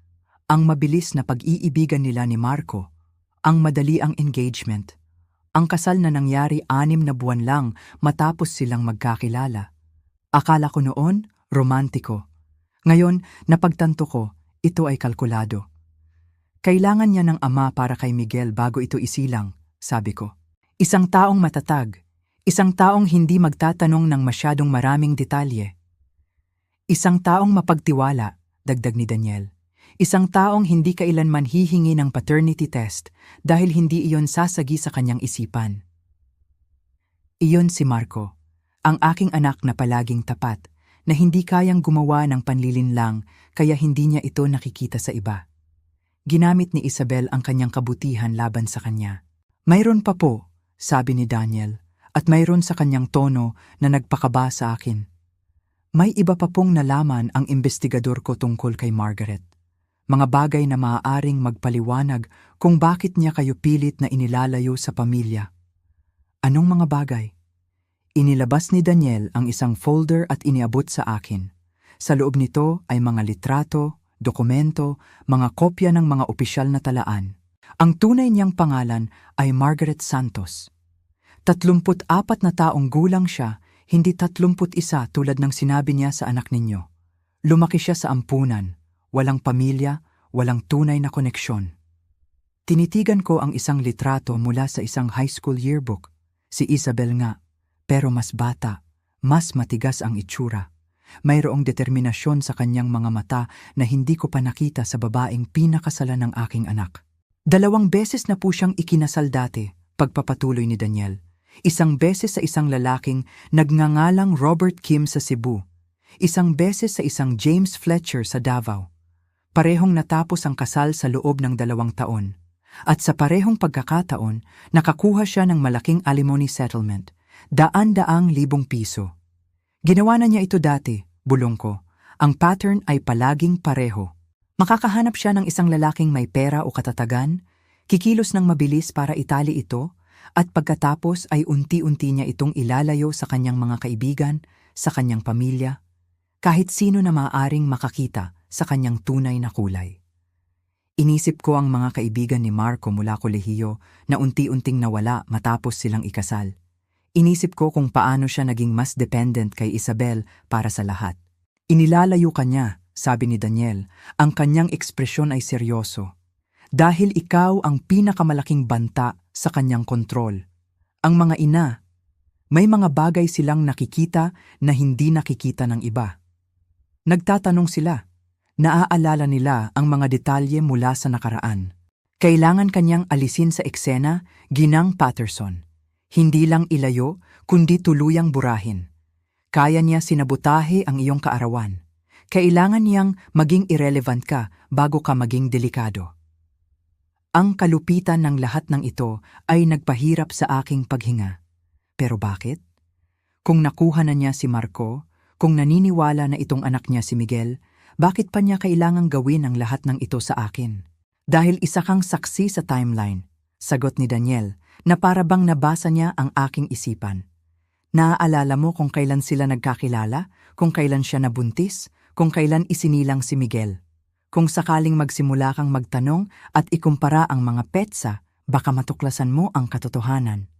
Ang mabilis na pag-iibigan nila ni Marco, ang madali ang engagement, ang kasal na nangyari 6 na buwan lang matapos silang magkakilala. Akala ko noon, romantiko. Ngayon, napagtanto ko, ito ay kalkulado. Kailangan niya ng ama para kay Miguel bago ito isilang, sabi ko. Isang taong matatag, isang taong hindi magtatanong ng masyadong maraming detalye. Isang taong mapagtiwala, dagdag ni Daniel. Isang taong hindi kailanman hihingi ng paternity test dahil hindi iyon sasagi sa kanyang isipan. Iyon si Marco, ang aking anak na palaging tapat, na hindi kayang gumawa ng panlilinlang kaya hindi niya ito nakikita sa iba. Ginamit ni Isabel ang kanyang kabutihan laban sa kanya. Mayroon pa po, sabi ni Daniel, at mayroon sa kanyang tono na nagpakaba sa akin. May iba pa pong nalaman ang investigador ko tungkol kay Margaret. Mga bagay na maaaring magpaliwanag kung bakit niya kayo pilit na inilalayo sa pamilya. Anong mga bagay? Inilabas ni Daniel ang isang folder at iniabot sa akin. Sa loob nito ay mga litrato, dokumento, mga kopya ng mga opisyal na talaan. Ang tunay niyang pangalan ay Margaret Santos. 34 na taong gulang siya, hindi 31 tulad ng sinabi niya sa anak ninyo. Lumaki siya sa ampunan. Walang pamilya, walang tunay na koneksyon. Tinitigan ko ang isang litrato mula sa isang high school yearbook. Si Isabel nga, pero mas bata, mas matigas ang itsura. Mayroong determinasyon sa kanyang mga mata na hindi ko pa nakita sa babaeng pinakasalan ng aking anak. 2 beses na po siyang ikinasal dati, pagpapatuloy ni Daniel. 1 beses sa isang lalaking nagngangalang Robert Kim sa Cebu. 1 beses sa isang James Fletcher sa Davao. Parehong natapos ang kasal sa loob ng 2 taon. At sa parehong pagkakataon, nakakuha siya ng malaking alimony settlement, daan-daang libong piso. Ginawa na niya ito dati, bulong ko. Ang pattern ay palaging pareho. Makakahanap siya ng isang lalaking may pera o katatagan, kikilos ng mabilis para itali ito, at pagkatapos ay unti-unti niya itong ilalayo sa kanyang mga kaibigan, sa kanyang pamilya, kahit sino na maaaring makakita sa kanyang tunay na kulay. Inisip ko ang mga kaibigan ni Marco mula kolehiyo na unti-unting nawala matapos silang ikasal. Inisip ko kung paano siya naging mas dependent kay Isabel para sa lahat. Inilalayo kanya, sabi ni Daniel, ang kanyang ekspresyon ay seryoso. Dahil ikaw ang pinakamalaking banta sa kanyang kontrol. Ang mga ina, may mga bagay silang nakikita na hindi nakikita ng iba. Nagtatanong sila. Naaalala nila ang mga detalye mula sa nakaraan. Kailangan kanyang alisin sa eksena, Ginang Patterson. Hindi lang ilayo, kundi tuluyang burahin. Kaya niya sinabutahe ang iyong kaarawan. Kailangan niyang maging irrelevant ka bago ka maging delikado. Ang kalupitan ng lahat ng ito ay nagpahirap sa aking paghinga. Pero bakit? Kung nakuha na niya si Marco, kung naniniwala na itong anak niya si Miguel, bakit pa niya kailangang gawin ang lahat ng ito sa akin? Dahil isa kang saksi sa timeline, sagot ni Daniel, na para bang nabasa niya ang aking isipan. Naaalala mo kung kailan sila nagkakilala, kung kailan siya nabuntis, kung kailan isinilang si Miguel. Kung sakaling magsimula kang magtanong at ikumpara ang mga petsa, baka matuklasan mo ang katotohanan.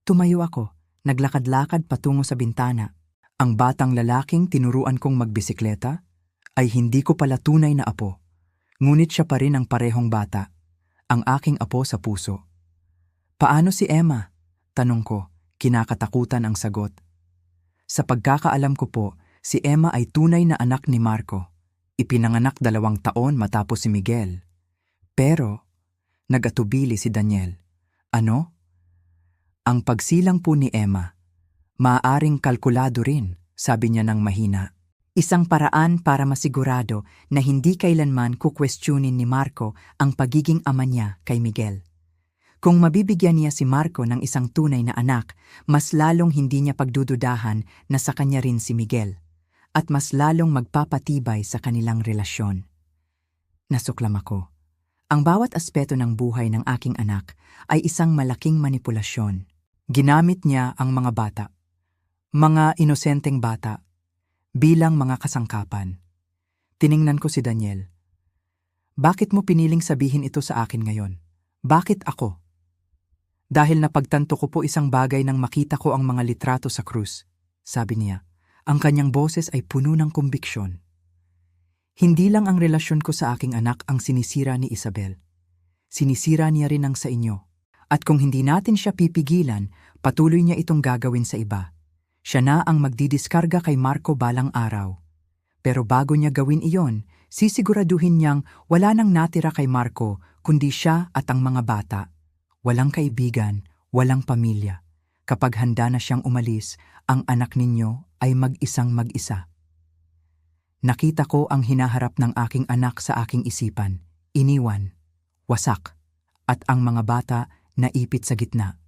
Tumayo ako, naglakad-lakad patungo sa bintana. Ang batang lalaking tinuruan kong magbisikleta ay hindi ko pala tunay na apo. Ngunit siya pa rin ang parehong bata, ang aking apo sa puso. Paano si Emma? Tanong ko, kinakatakutan ang sagot. Sa pagkakaalam ko po, si Emma ay tunay na anak ni Marco. Ipinanganak 2 taon matapos si Miguel. Pero, nag-atubili si Daniel. Ano? Ang pagsilang po ni Emma, maaaring kalkulado rin, sabi niya ng mahina. Isang paraan para masigurado na hindi kailanman kukwestiyonin ni Marco ang pagiging ama niya kay Miguel. Kung mabibigyan niya si Marco ng isang tunay na anak, mas lalong hindi niya pagdududahan na sa kanya rin si Miguel, at mas lalong magpapatibay sa kanilang relasyon. Nasuklam ako. Ang bawat aspeto ng buhay ng aking anak ay isang malaking manipulasyon. Ginamit niya ang mga bata, mga inosenteng bata, bilang mga kasangkapan. Tiningnan ko si Daniel. Bakit mo piniling sabihin ito sa akin ngayon? Bakit ako? Dahil napagtanto ko po isang bagay nang makita ko ang mga litrato sa krus, sabi niya. Ang kanyang boses ay puno ng kumbiksyon. Hindi lang ang relasyon ko sa aking anak ang sinisira ni Isabel. Sinisira niya rin ang sa inyo. At kung hindi natin siya pipigilan, patuloy niya itong gagawin sa iba. Siya na ang magdidiskarga kay Marco balang araw. Pero bago niya gawin iyon, sisiguraduhin niyang wala nang natira kay Marco kundi siya at ang mga bata. Walang kaibigan, walang pamilya. Kapag handa na siyang umalis, ang anak ninyo ay mag-isang mag-isa. Nakita ko ang hinaharap ng aking anak sa aking isipan. Iniwan, wasak, at ang mga bata naipit sa gitna.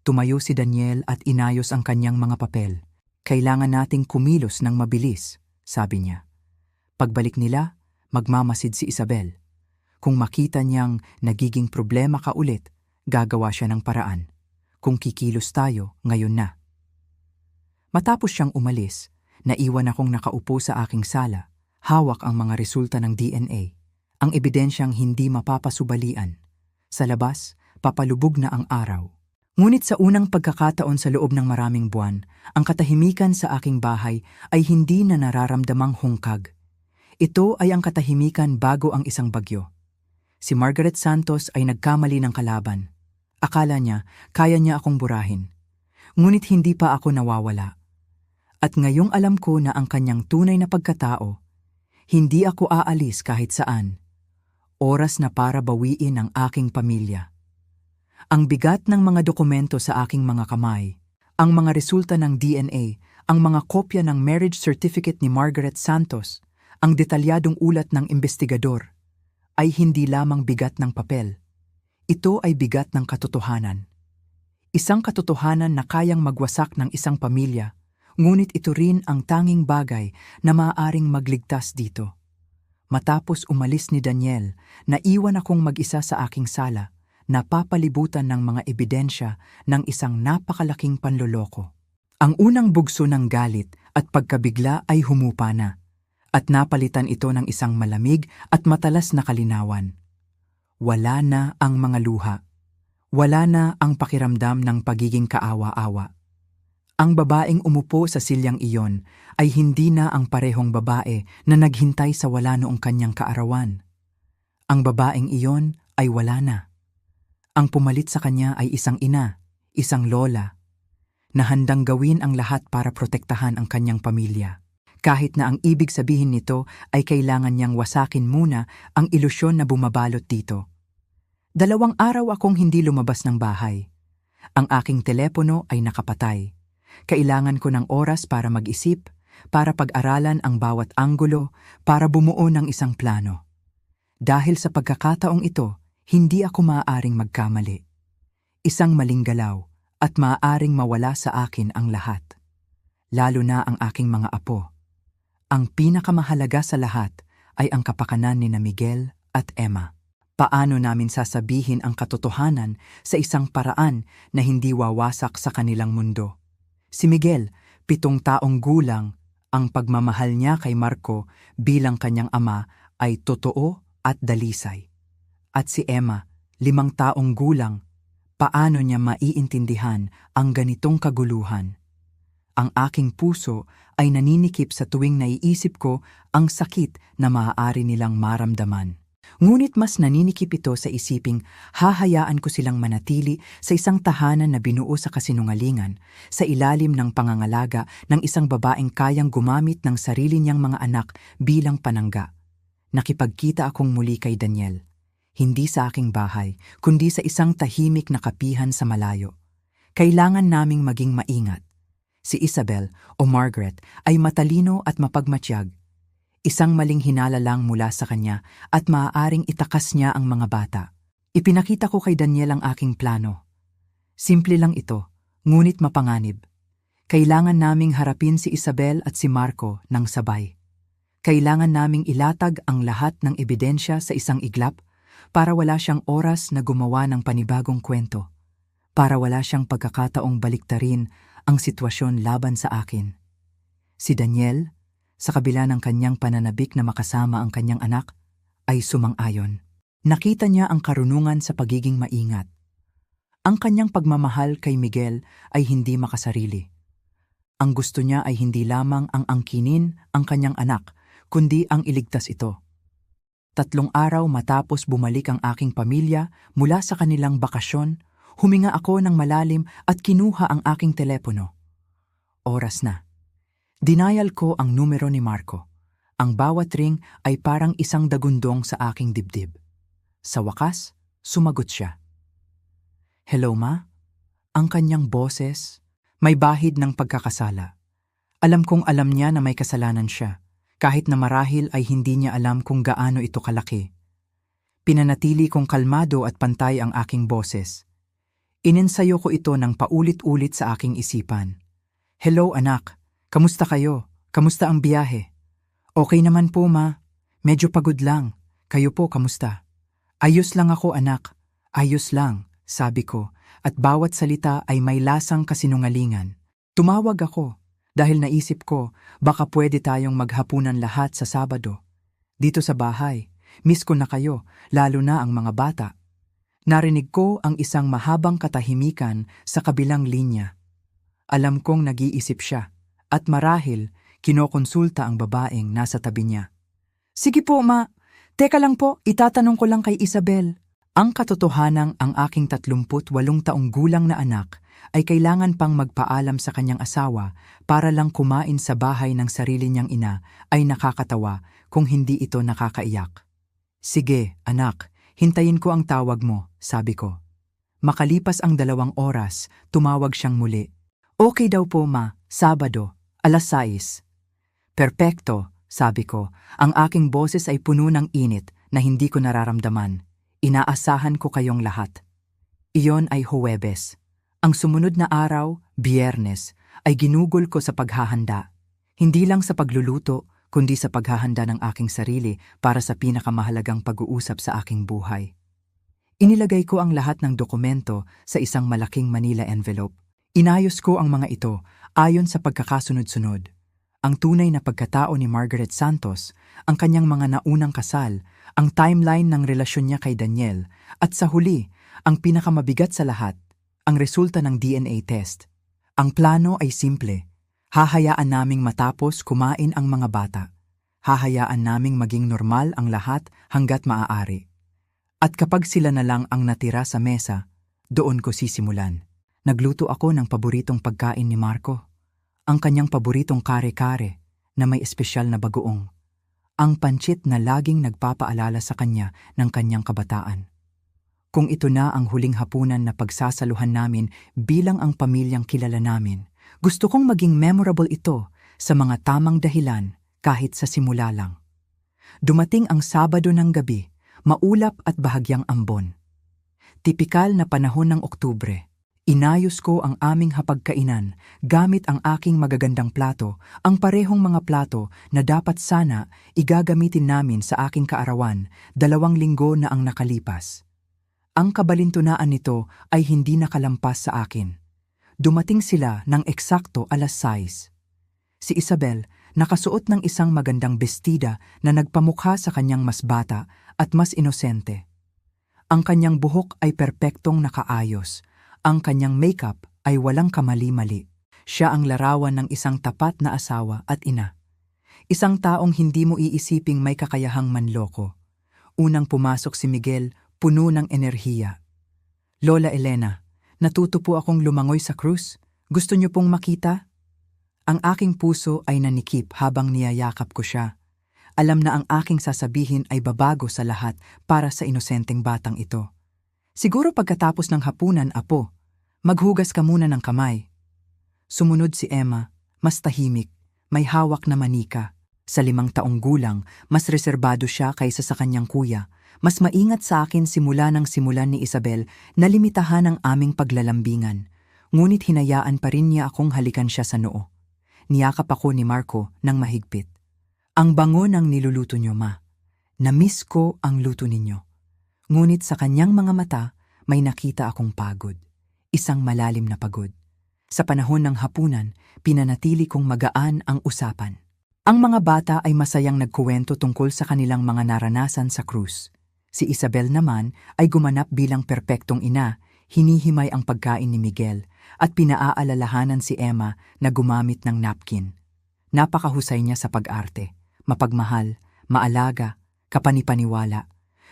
Tumayo si Daniel at inayos ang kanyang mga papel. Kailangan nating kumilos ng mabilis, sabi niya. Pagbalik nila, magmamasid si Isabel. Kung makita niyang nagiging problema ka ulit, gagawa siya ng paraan. Kung kikilos tayo, ngayon na. Matapos siyang umalis, naiwan akong nakaupo sa aking sala, hawak ang mga resulta ng DNA, ang ebidensyang hindi mapapasubalian. Sa labas, papalubog na ang araw. Ngunit sa unang pagkakataon sa loob ng maraming buwan, ang katahimikan sa aking bahay ay hindi na nararamdamang hungkag. Ito ay ang katahimikan bago ang isang bagyo. Si Margaret Santos ay nagkamali ng kalaban. Akala niya, kaya niya akong burahin. Ngunit hindi pa ako nawawala. At ngayong alam ko na ang kanyang tunay na pagkatao, hindi ako aalis kahit saan. Oras na para bawiin ang aking pamilya. Ang bigat ng mga dokumento sa aking mga kamay, ang mga resulta ng DNA, ang mga kopya ng marriage certificate ni Margaret Santos, ang detalyadong ulat ng investigador, ay hindi lamang bigat ng papel. Ito ay bigat ng katotohanan. Isang katotohanan na kayang magwasak ng isang pamilya, ngunit ito rin ang tanging bagay na maaaring magligtas dito. Matapos umalis ni Daniel, naiwan akong mag-isa sa aking sala, napapalibutan ng mga ebidensya ng isang napakalaking panloloko. Ang unang bugso ng galit at pagkabigla ay humupa na, at napalitan ito ng isang malamig at matalas na kalinawan. Wala na ang mga luha. Wala na ang pakiramdam ng pagiging kaawa-awa. Ang babaeng umupo sa silyang iyon ay hindi na ang parehong babae na naghintay sa wala noong kanyang kaarawan. Ang babaeng iyon ay wala na. Ang pumalit sa kanya ay isang ina, isang lola, na handang gawin ang lahat para protektahan ang kanyang pamilya. Kahit na ang ibig sabihin nito ay kailangan niyang wasakin muna ang ilusyon na bumabalot dito. 2 araw akong hindi lumabas ng bahay. Ang aking telepono ay nakapatay. Kailangan ko ng oras para mag-isip, para pag-aralan ang bawat anggulo, para bumuo ng isang plano. Dahil sa pagkakataong ito, hindi ako maaaring magkamali. Isang maling galaw at maaaring mawala sa akin ang lahat. Lalo na ang aking mga apo. Ang pinakamahalaga sa lahat ay ang kapakanan ni Miguel at Emma. Paano namin sasabihin ang katotohanan sa isang paraan na hindi wawasak sa kanilang mundo? Si Miguel, 7 taong gulang, ang pagmamahal niya kay Marco bilang kanyang ama ay totoo at dalisay. At si Emma, 5 taong gulang, paano niya maiintindihan ang ganitong kaguluhan? Ang aking puso ay naninikip sa tuwing naiisip ko ang sakit na maaari nilang maramdaman. Ngunit mas naninikip ito sa isiping hahayaan ko silang manatili sa isang tahanan na binuo sa kasinungalingan, sa ilalim ng pangangalaga ng isang babaeng kayang gumamit ng sarili niyang mga anak bilang panangga. Nakipagkita akong muli kay Daniel. Hindi sa aking bahay, kundi sa isang tahimik na kapihan sa malayo. Kailangan naming maging maingat. Si Isabel o Margaret ay matalino at mapagmatiyag. Isang maling hinala lang mula sa kanya at maaaring itakas niya ang mga bata. Ipinakita ko kay Daniel ang aking plano. Simple lang ito, ngunit mapanganib. Kailangan naming harapin si Isabel at si Marco ng sabay. Kailangan naming ilatag ang lahat ng ebidensya sa isang iglap para wala siyang oras na gumawa ng panibagong kwento, para wala siyang pagkakataong baliktarin ang sitwasyon laban sa akin. Si Daniel, sa kabila ng kanyang pananabik na makasama ang kanyang anak, ay sumang-ayon. Nakita niya ang karunungan sa pagiging maingat. Ang kanyang pagmamahal kay Miguel ay hindi makasarili. Ang gusto niya ay hindi lamang ang angkinin ang kanyang anak, kundi ang iligtas ito. 3 araw matapos bumalik ang aking pamilya mula sa kanilang bakasyon, huminga ako ng malalim at kinuha ang aking telepono. Oras na. Dinayal ko ang numero ni Marco. Ang bawat ring ay parang isang dagundong sa aking dibdib. Sa wakas, sumagot siya. Hello, Ma? Ang kanyang boses, may bahid ng pagkakasala. Alam kong alam niya na may kasalanan siya, kahit na marahil ay hindi niya alam kung gaano ito kalaki. Pinanatili kong kalmado at pantay ang aking boses. Inensayo ko ito ng paulit-ulit sa aking isipan. Hello, anak. Kamusta kayo? Kamusta ang biyahe? Okay naman po, Ma. Medyo pagod lang. Kayo po, kamusta? Ayos lang ako, anak. Ayos lang, sabi ko, at bawat salita ay may lasang kasinungalingan. Tumawag ako dahil naisip ko baka pwede tayong maghapunan lahat sa Sabado. Dito sa bahay, miss ko na kayo, lalo na ang mga bata. Narinig ko ang isang mahabang katahimikan sa kabilang linya. Alam kong nag-iisip siya, at marahil kinokonsulta ang babaeng nasa tabi niya. Sige po, Ma. Teka lang po, itatanong ko lang kay Isabel. Ang katotohanang ang aking 38 taong gulang na anak ay kailangan pang magpaalam sa kanyang asawa para lang kumain sa bahay ng sarili niyang ina ay nakakatawa kung hindi ito nakakaiyak. Sige, anak, hintayin ko ang tawag mo, sabi ko. Makalipas ang 2 oras, tumawag siyang muli. Okay daw po, Ma, Sabado, 6:00. Perpekto, sabi ko, ang aking boses ay puno ng init na hindi ko nararamdaman. Inaasahan ko kayong lahat. Iyon ay Huwebes. Ang sumunod na araw, Biyernes, ay ginugol ko sa paghahanda. Hindi lang sa pagluluto, kundi sa paghahanda ng aking sarili para sa pinakamahalagang pag-uusap sa aking buhay. Inilagay ko ang lahat ng dokumento sa isang malaking Manila envelope. Inayos ko ang mga ito ayon sa pagkakasunod-sunod. Ang tunay na pagkatao ni Margaret Santos, ang kanyang mga naunang kasal, ang timeline ng relasyon niya kay Daniel, at sa huli, ang pinakamabigat sa lahat, ang resulta ng DNA test. Ang plano ay simple. Hahayaan naming matapos kumain ang mga bata. Hahayaan naming maging normal ang lahat hanggat maaari. At kapag sila na lang ang natira sa mesa, doon ko sisimulan. Nagluto ako ng paboritong pagkain ni Marco. Ang kanyang paboritong kare-kare na may espesyal na bagoong. Ang pancit na laging nagpapaalala sa kanya ng kanyang kabataan. Kung ito na ang huling hapunan na pagsasaluhan namin bilang ang pamilyang kilala namin, gusto kong maging memorable ito sa mga tamang dahilan kahit sa simula lang. Dumating ang Sabado ng gabi, maulap at bahagyang ambon. Tipikal na panahon ng Oktubre. Inayos ko ang aming hapagkainan gamit ang aking magagandang plato, ang parehong mga plato na dapat sana igagamitin namin sa aking kaarawan 2 linggo na ang nakalipas. Ang kabalintunaan nito ay hindi nakalampas sa akin. Dumating sila ng eksakto 6:00. Si Isabel nakasuot ng isang magandang bestida na nagpamukha sa kanyang mas bata at mas inosente. Ang kanyang buhok ay perpektong nakaayos. Ang kanyang makeup ay walang kamali-mali. Siya ang larawan ng isang tapat na asawa at ina. Isang taong hindi mo iisiping may kakayahang manloko. Unang pumasok si Miguel, puno ng enerhiya. Lola Elena, natuto po akong lumangoy sa cruise. Gusto niyo pong makita? Ang aking puso ay nanikip habang niyayakap ko siya. Alam na ang aking sasabihin ay babago sa lahat para sa inosenteng batang ito. Siguro pagkatapos ng hapunan, apo, maghugas ka muna ng kamay. Sumunod si Emma, mas tahimik, may hawak na manika. Sa 5 taong gulang, mas reserbado siya kaysa sa kanyang kuya. Mas maingat sa akin simula ng simulan ni Isabel na limitahan ang aming paglalambingan. Ngunit hinayaan pa rin niya akong halikan siya sa noo. Niyakap ako ni Marco ng mahigpit. Ang bango ng niluluto niyo, Ma. Na-miss ko ang luto ninyo. Ngunit sa kanyang mga mata, may nakita akong pagod. Isang malalim na pagod. Sa panahon ng hapunan, pinanatili kong magaan ang usapan. Ang mga bata ay masayang nagkuwento tungkol sa kanilang mga naranasan sa krus. Si Isabel naman ay gumanap bilang perpektong ina, hinihimay ang pagkain ni Miguel, at pinaaalalahanan si Emma na gumamit ng napkin. Napakahusay niya sa pag-arte, mapagmahal, maalaga, kapanipaniwala.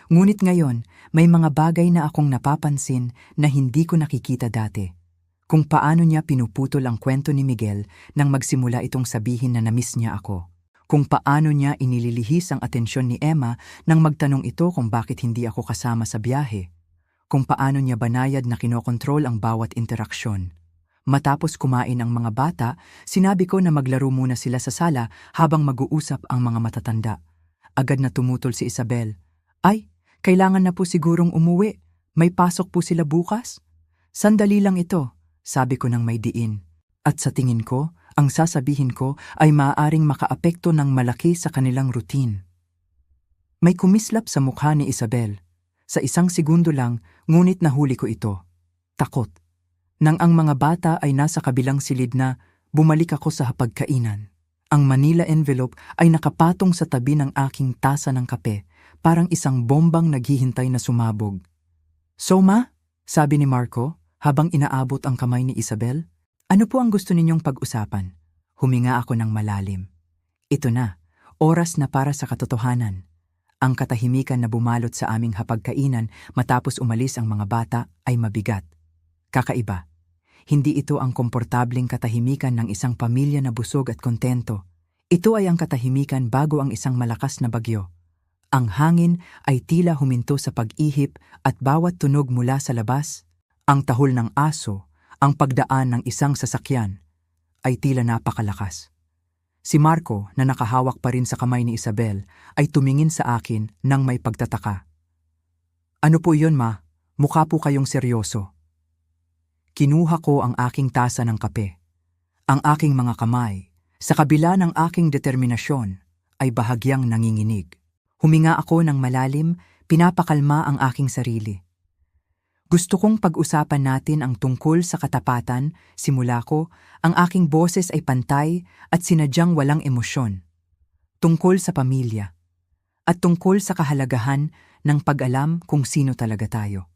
Ngunit ngayon, may mga bagay na akong napapansin na hindi ko nakikita dati. Kung paano niya pinuputol ang kwento ni Miguel nang magsimula itong sabihin na namiss niya ako. Kung paano niya inililihis ang atensyon ni Emma nang magtanong ito kung bakit hindi ako kasama sa biyahe. Kung paano niya banayad na kinokontrol ang bawat interaksyon. Matapos kumain ang mga bata, sinabi ko na maglaro muna sila sa sala habang mag-uusap ang mga matatanda. Agad na tumutol si Isabel. Ay, kailangan na po sigurong umuwi. May pasok po sila bukas? Sandali lang ito, sabi ko ng may diin. At sa tingin ko, ang sasabihin ko ay maaaring makaapekto ng malaki sa kanilang routine. May kumislap sa mukha ni Isabel. Sa isang segundo lang, ngunit nahuli ko ito. Takot. Nang ang mga bata ay nasa kabilang silid na, bumalik ako sa hapagkainan. Ang Manila envelope ay nakapatong sa tabi ng aking tasa ng kape, parang isang bombang naghihintay na sumabog. So ma? Sabi ni Marco, habang inaabot ang kamay ni Isabel. Ano po ang gusto ninyong pag-usapan? Huminga ako ng malalim. Ito na, oras na para sa katotohanan. Ang katahimikan na bumalot sa aming hapagkainan matapos umalis ang mga bata ay mabigat. Kakaiba. Hindi ito ang komportabling katahimikan ng isang pamilya na busog at kontento. Ito ay ang katahimikan bago ang isang malakas na bagyo. Ang hangin ay tila huminto sa pag-ihip at bawat tunog mula sa labas, ang tahol ng aso, ang pagdaan ng isang sasakyan, ay tila napakalakas. Si Marco, na nakahawak pa rin sa kamay ni Isabel, ay tumingin sa akin nang may pagtataka. Ano po yun, ma? Mukha po kayong seryoso. Kinuha ko ang aking tasa ng kape. Ang aking mga kamay, sa kabila ng aking determinasyon, ay bahagyang nanginginig. Huminga ako ng malalim, pinapakalma ang aking sarili. Gusto kong pag-usapan natin ang tungkol sa katapatan, simula ko, ang aking boses ay pantay at sinadyang walang emosyon. Tungkol sa pamilya, at tungkol sa kahalagahan ng pag-alam kung sino talaga tayo.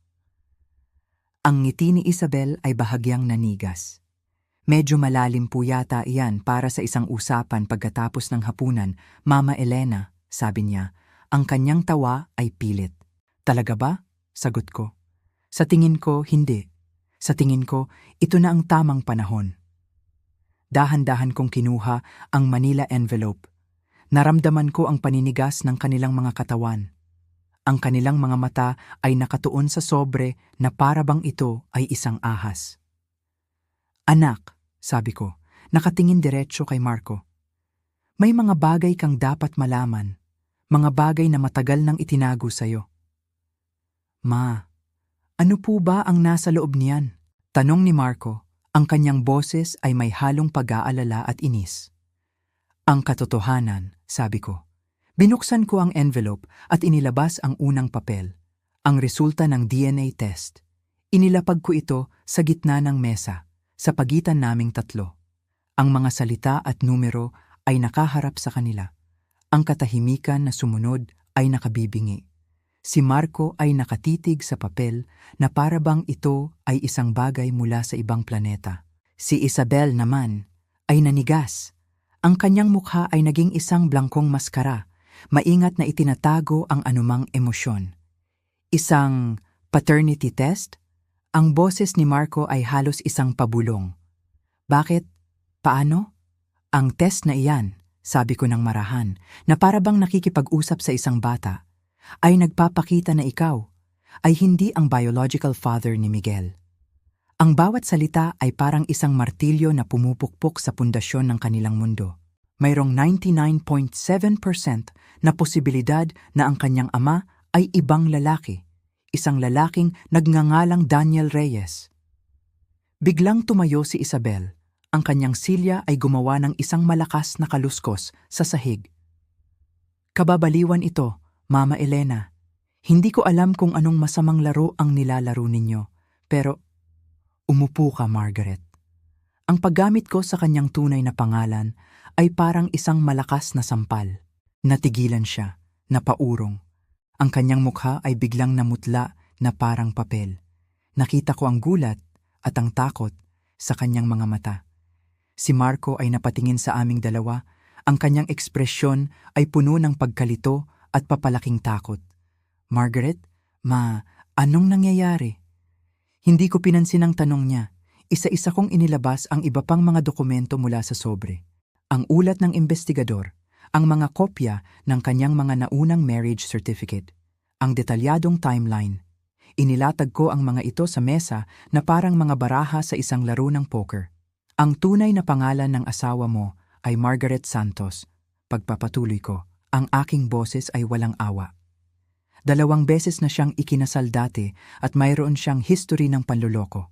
Ang ngiti ni Isabel ay bahagyang nanigas. Medyo malalim po yata iyan para sa isang usapan pagkatapos ng hapunan, Mama Elena, sabi niya. Ang kanyang tawa ay pilit. Talaga ba? Sagot ko. Sa tingin ko, hindi. Sa tingin ko, ito na ang tamang panahon. Dahan-dahan kong kinuha ang Manila envelope. Naramdaman ko ang paninigas ng kanilang mga katawan. Ang kanilang mga mata ay nakatuon sa sobre na parabang ito ay isang ahas. Anak, sabi ko, nakatingin diretso kay Marco. May mga bagay kang dapat malaman, mga bagay na matagal nang itinago sa'yo. Ma, ano po ba ang nasa loob niyan? Tanong ni Marco, ang kanyang boses ay may halong pag-aalala at inis. Ang katotohanan, sabi ko. Binuksan ko ang envelope at inilabas ang unang papel, ang resulta ng DNA test. Inilapag ko ito sa gitna ng mesa, sa pagitan naming tatlo. Ang mga salita at numero ay nakaharap sa kanila. Ang katahimikan na sumunod ay nakabibingi. Si Marco ay nakatitig sa papel na parabang ito ay isang bagay mula sa ibang planeta. Si Isabel naman ay nanigas. Ang kanyang mukha ay naging isang blangkong maskara, maingat na itinatago ang anumang emosyon. Isang paternity test? Ang boses ni Marco ay halos isang pabulong. Bakit? Paano? Ang test na iyan, sabi ko ng marahan, na parabang nakikipag-usap sa isang bata, ay nagpapakita na ikaw ay hindi ang biological father ni Miguel. Ang bawat salita ay parang isang martilyo na pumupukpok sa pundasyon ng kanilang mundo. Mayroong 99.7% na posibilidad na ang kanyang ama ay ibang lalaki, isang lalaking nagngangalang Daniel Reyes. Biglang tumayo si Isabel. Ang kanyang silya ay gumawa ng isang malakas na kaluskos sa sahig. Kababaliwan ito, Mama Elena. Hindi ko alam kung anong masamang laro ang nilalaro ninyo, pero umupo ka, Margaret. Ang paggamit ko sa kanyang tunay na pangalan ay parang isang malakas na sampal. Natigilan siya, napaurong. Ang kanyang mukha ay biglang namutla na parang papel. Nakita ko ang gulat at ang takot sa kanyang mga mata. Si Marco ay napatingin sa aming dalawa. Ang kanyang ekspresyon ay puno ng pagkalito at papalaking takot. Margaret, anong nangyayari? Hindi ko pinansin ang tanong niya. Isa-isa kong inilabas ang iba pang mga dokumento mula sa sobre. Ang ulat ng investigador, ang mga kopya ng kanyang mga naunang marriage certificate, ang detalyadong timeline. Inilatag ko ang mga ito sa mesa na parang mga baraha sa isang laro ng poker. Ang tunay na pangalan ng asawa mo ay Margaret Santos. Pagpapatuloy ko, ang aking boses ay walang awa. 2 beses na siyang ikinasal dati at mayroon siyang history ng panloloko.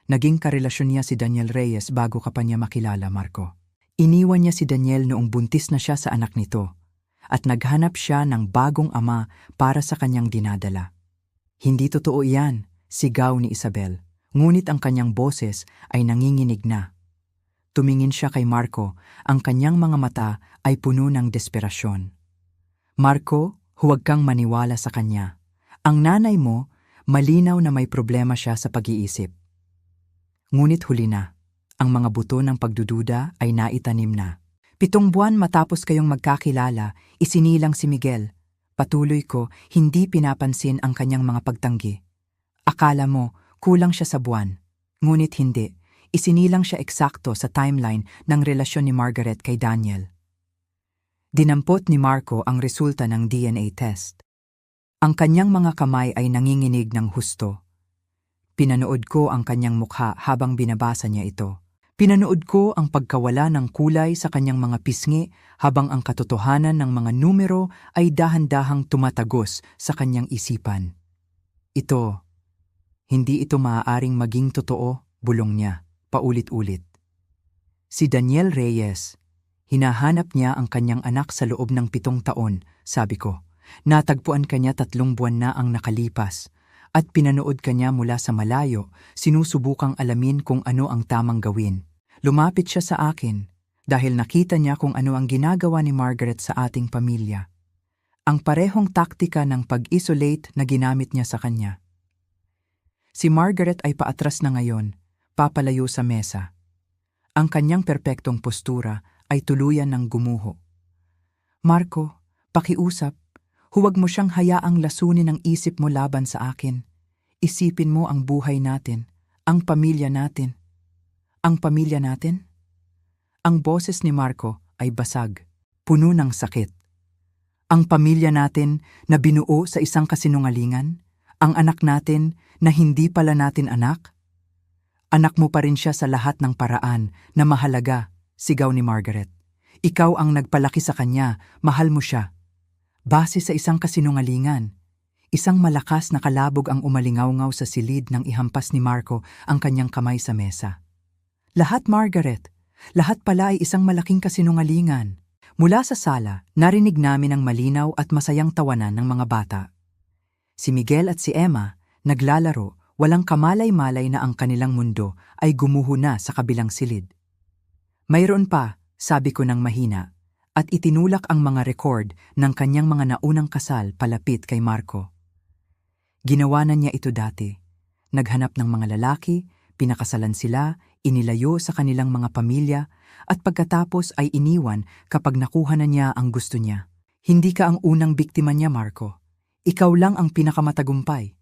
Naging karelasyon niya si Daniel Reyes bago ka pa niya makilala, Marco. Iniwan niya si Daniel noong buntis na siya sa anak nito at naghanap siya ng bagong ama para sa kanyang dinadala. Hindi totoo iyan, sigaw ni Isabel, ngunit ang kanyang boses ay nanginginig na. Tumingin siya kay Marco, ang kanyang mga mata ay puno ng desperasyon. Marco, huwag kang maniwala sa kanya. Ang nanay mo, malinaw na may problema siya sa pag-iisip. Ngunit huli na, ang mga buto ng pagdududa ay naitanim na. 7 buwan matapos kayong magkakilala, isinilang si Miguel. Patuloy ko, hindi pinapansin ang kanyang mga pagtanggi. Akala mo, kulang siya sa buwan. Ngunit hindi. Isinilang siya eksakto sa timeline ng relasyon ni Margaret kay Daniel. Dinampot ni Marco ang resulta ng DNA test. Ang kanyang mga kamay ay nanginginig ng husto. Pinanood ko ang kanyang mukha habang binabasa niya ito. Pinanood ko ang pagkawala ng kulay sa kanyang mga pisngi habang ang katotohanan ng mga numero ay dahan-dahang tumatagos sa kanyang isipan. Hindi ito maaaring maging totoo, bulong niya. Paulit-ulit. Si Daniel Reyes, hinahanap niya ang kanyang anak sa loob ng 7 taon, sabi ko. Natagpuan kanya 3 buwan na ang nakalipas at pinanood kanya mula sa malayo, sinusubukang alamin kung ano ang tamang gawin. Lumapit siya sa akin dahil nakita niya kung ano ang ginagawa ni Margaret sa ating pamilya. Ang parehong taktika ng pag-isolate na ginamit niya sa kanya. Si Margaret ay paatras na ngayon, papalayo sa mesa. Ang kanyang perpektong postura ay tuluyan ng gumuho. Marco, pakiusap, huwag mo siyang hayaang lasunin ang isip mo laban sa akin. Isipin mo ang buhay natin, ang pamilya natin. Ang pamilya natin? Ang boses ni Marco ay basag, puno ng sakit. Ang pamilya natin na binuo sa isang kasinungalingan? Ang anak natin na hindi pala natin anak? Anak mo pa rin siya sa lahat ng paraan na mahalaga, sigaw ni Margaret. Ikaw ang nagpalaki sa kanya, mahal mo siya. Base sa isang kasinungalingan, isang malakas na kalabog ang umalingaw-ngaw sa silid nang ihampas ni Marco ang kanyang kamay sa mesa. Lahat, Margaret, lahat pala ay isang malaking kasinungalingan. Mula sa sala, narinig namin ang malinaw at masayang tawanan ng mga bata. Si Miguel at si Emma, naglalaro, walang kamalay-malay na ang kanilang mundo ay gumuho na sa kabilang silid. Mayroon pa, sabi ko ng mahina, at itinulak ang mga record ng kanyang mga naunang kasal palapit kay Marco. Ginawa na niya ito dati. Naghanap ng mga lalaki, pinakasalan sila, inilayo sa kanilang mga pamilya, at pagkatapos ay iniwan kapag nakuha na niya ang gusto niya. Hindi ka ang unang biktima niya, Marco. Ikaw lang ang pinakamatagumpay.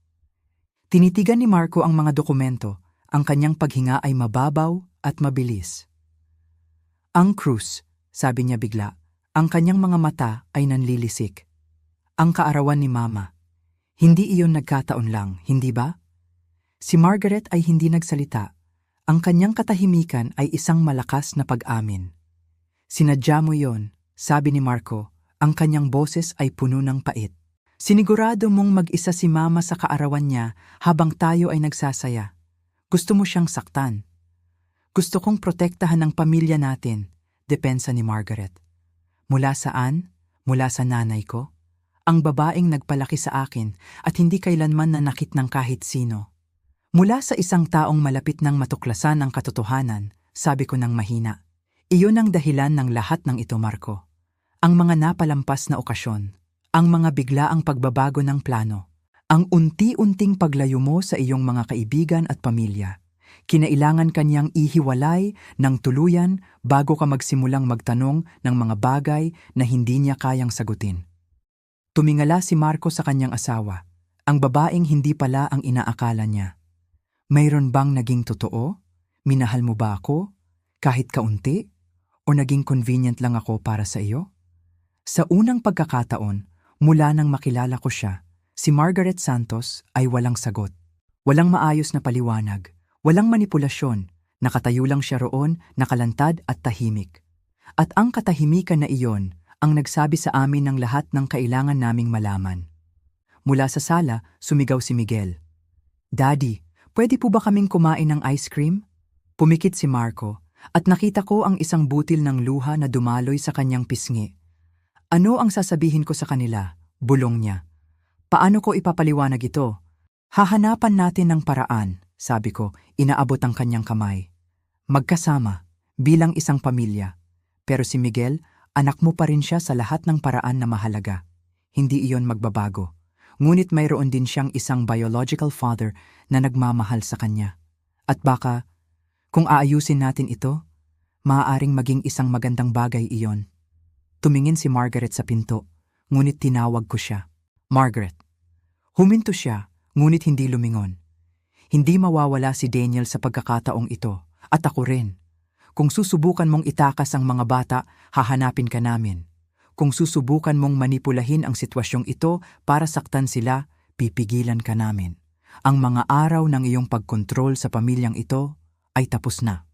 Tinitigan ni Marco ang mga dokumento. Ang kanyang paghinga ay mababaw at mabilis. Ang krus, sabi niya bigla, ang kanyang mga mata ay nanlilisik. Ang kaarawan ni Mama. Hindi iyon nagkataon lang, hindi ba? Si Margaret ay hindi nagsalita. Ang kanyang katahimikan ay isang malakas na pag-amin. Sinadya mo iyon, sabi ni Marco, ang kanyang boses ay puno ng pait. Sinigurado mong mag-isa si Mama sa kaarawan niya habang tayo ay nagsasaya. Gusto mo siyang saktan. Gusto kong protektahan ang pamilya natin, depensa ni Margaret. Mula saan? Mula sa nanay ko, ang babaeng nagpalaki sa akin at hindi kailanman nanakit ng kahit sino. Mula sa isang taong malapit ng matuklasan ang katotohanan, sabi ko ng mahina. Iyon ang dahilan ng lahat ng ito, Marco. Ang mga napalampas na okasyon, ang mga biglaang pagbabago ng plano, ang unti-unting paglayo mo sa iyong mga kaibigan at pamilya. Kinailangan kanyang ihiwalay ng tuluyan bago ka magsimulang magtanong ng mga bagay na hindi niya kayang sagutin. Tumingala si Marco sa kanyang asawa, ang babaeng hindi pala ang inaakala niya. Mayroon bang naging totoo? Minahal mo ba ako? Kahit kaunti? O naging convenient lang ako para sa iyo? Sa unang pagkakataon, mula nang makilala ko siya, si Margaret Santos ay walang sagot. Walang maayos na paliwanag, walang manipulasyon, nakatayo lang siya roon, nakalantad at tahimik. At ang katahimikan na iyon ang nagsabi sa amin ng lahat ng kailangan naming malaman. Mula sa sala, sumigaw si Miguel. Daddy, pwede po ba kaming kumain ng ice cream? Pumikit si Marco at nakita ko ang isang butil ng luha na dumaloy sa kanyang pisngi. Ano ang sasabihin ko sa kanila? Bulong niya. Paano ko ipapaliwanag ito? Hahanapan natin ng paraan, sabi ko, inaabot ang kanyang kamay. Magkasama, bilang isang pamilya. Pero si Miguel, anak mo pa rin siya sa lahat ng paraan na mahalaga. Hindi iyon magbabago. Ngunit mayroon din siyang isang biological father na nagmamahal sa kanya. At baka, kung aayusin natin ito, maaaring maging isang magandang bagay iyon. Tumingin si Margaret sa pinto, ngunit tinawag ko siya. Margaret. Huminto siya, ngunit hindi lumingon. Hindi mawawala si Daniel sa pagkakataong ito, at ako rin. Kung susubukan mong itakas ang mga bata, hahanapin ka namin. Kung susubukan mong manipulahin ang sitwasyong ito para saktan sila, pipigilan ka namin. Ang mga araw ng iyong pagkontrol sa pamilyang ito ay tapos na.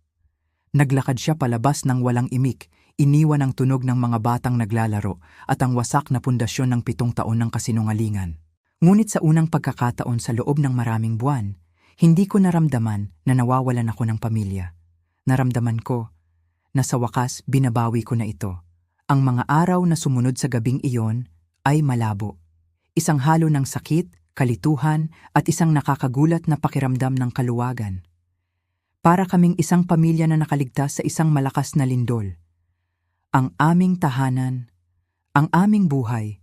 Naglakad siya palabas ng walang imik, iniwan ang tunog ng mga batang naglalaro at ang wasak na pundasyon ng 7 taon ng kasinungalingan. Ngunit sa unang pagkakataon sa loob ng maraming buwan, hindi ko naramdaman na nawawalan ako ng pamilya. Naramdaman ko na sa wakas binabawi ko na ito. Ang mga araw na sumunod sa gabing iyon ay malabo. Isang halo ng sakit, kalituhan at isang nakakagulat na pakiramdam ng kaluwagan. Para kaming isang pamilya na nakaligtas sa isang malakas na lindol. Ang aming tahanan, ang aming buhay,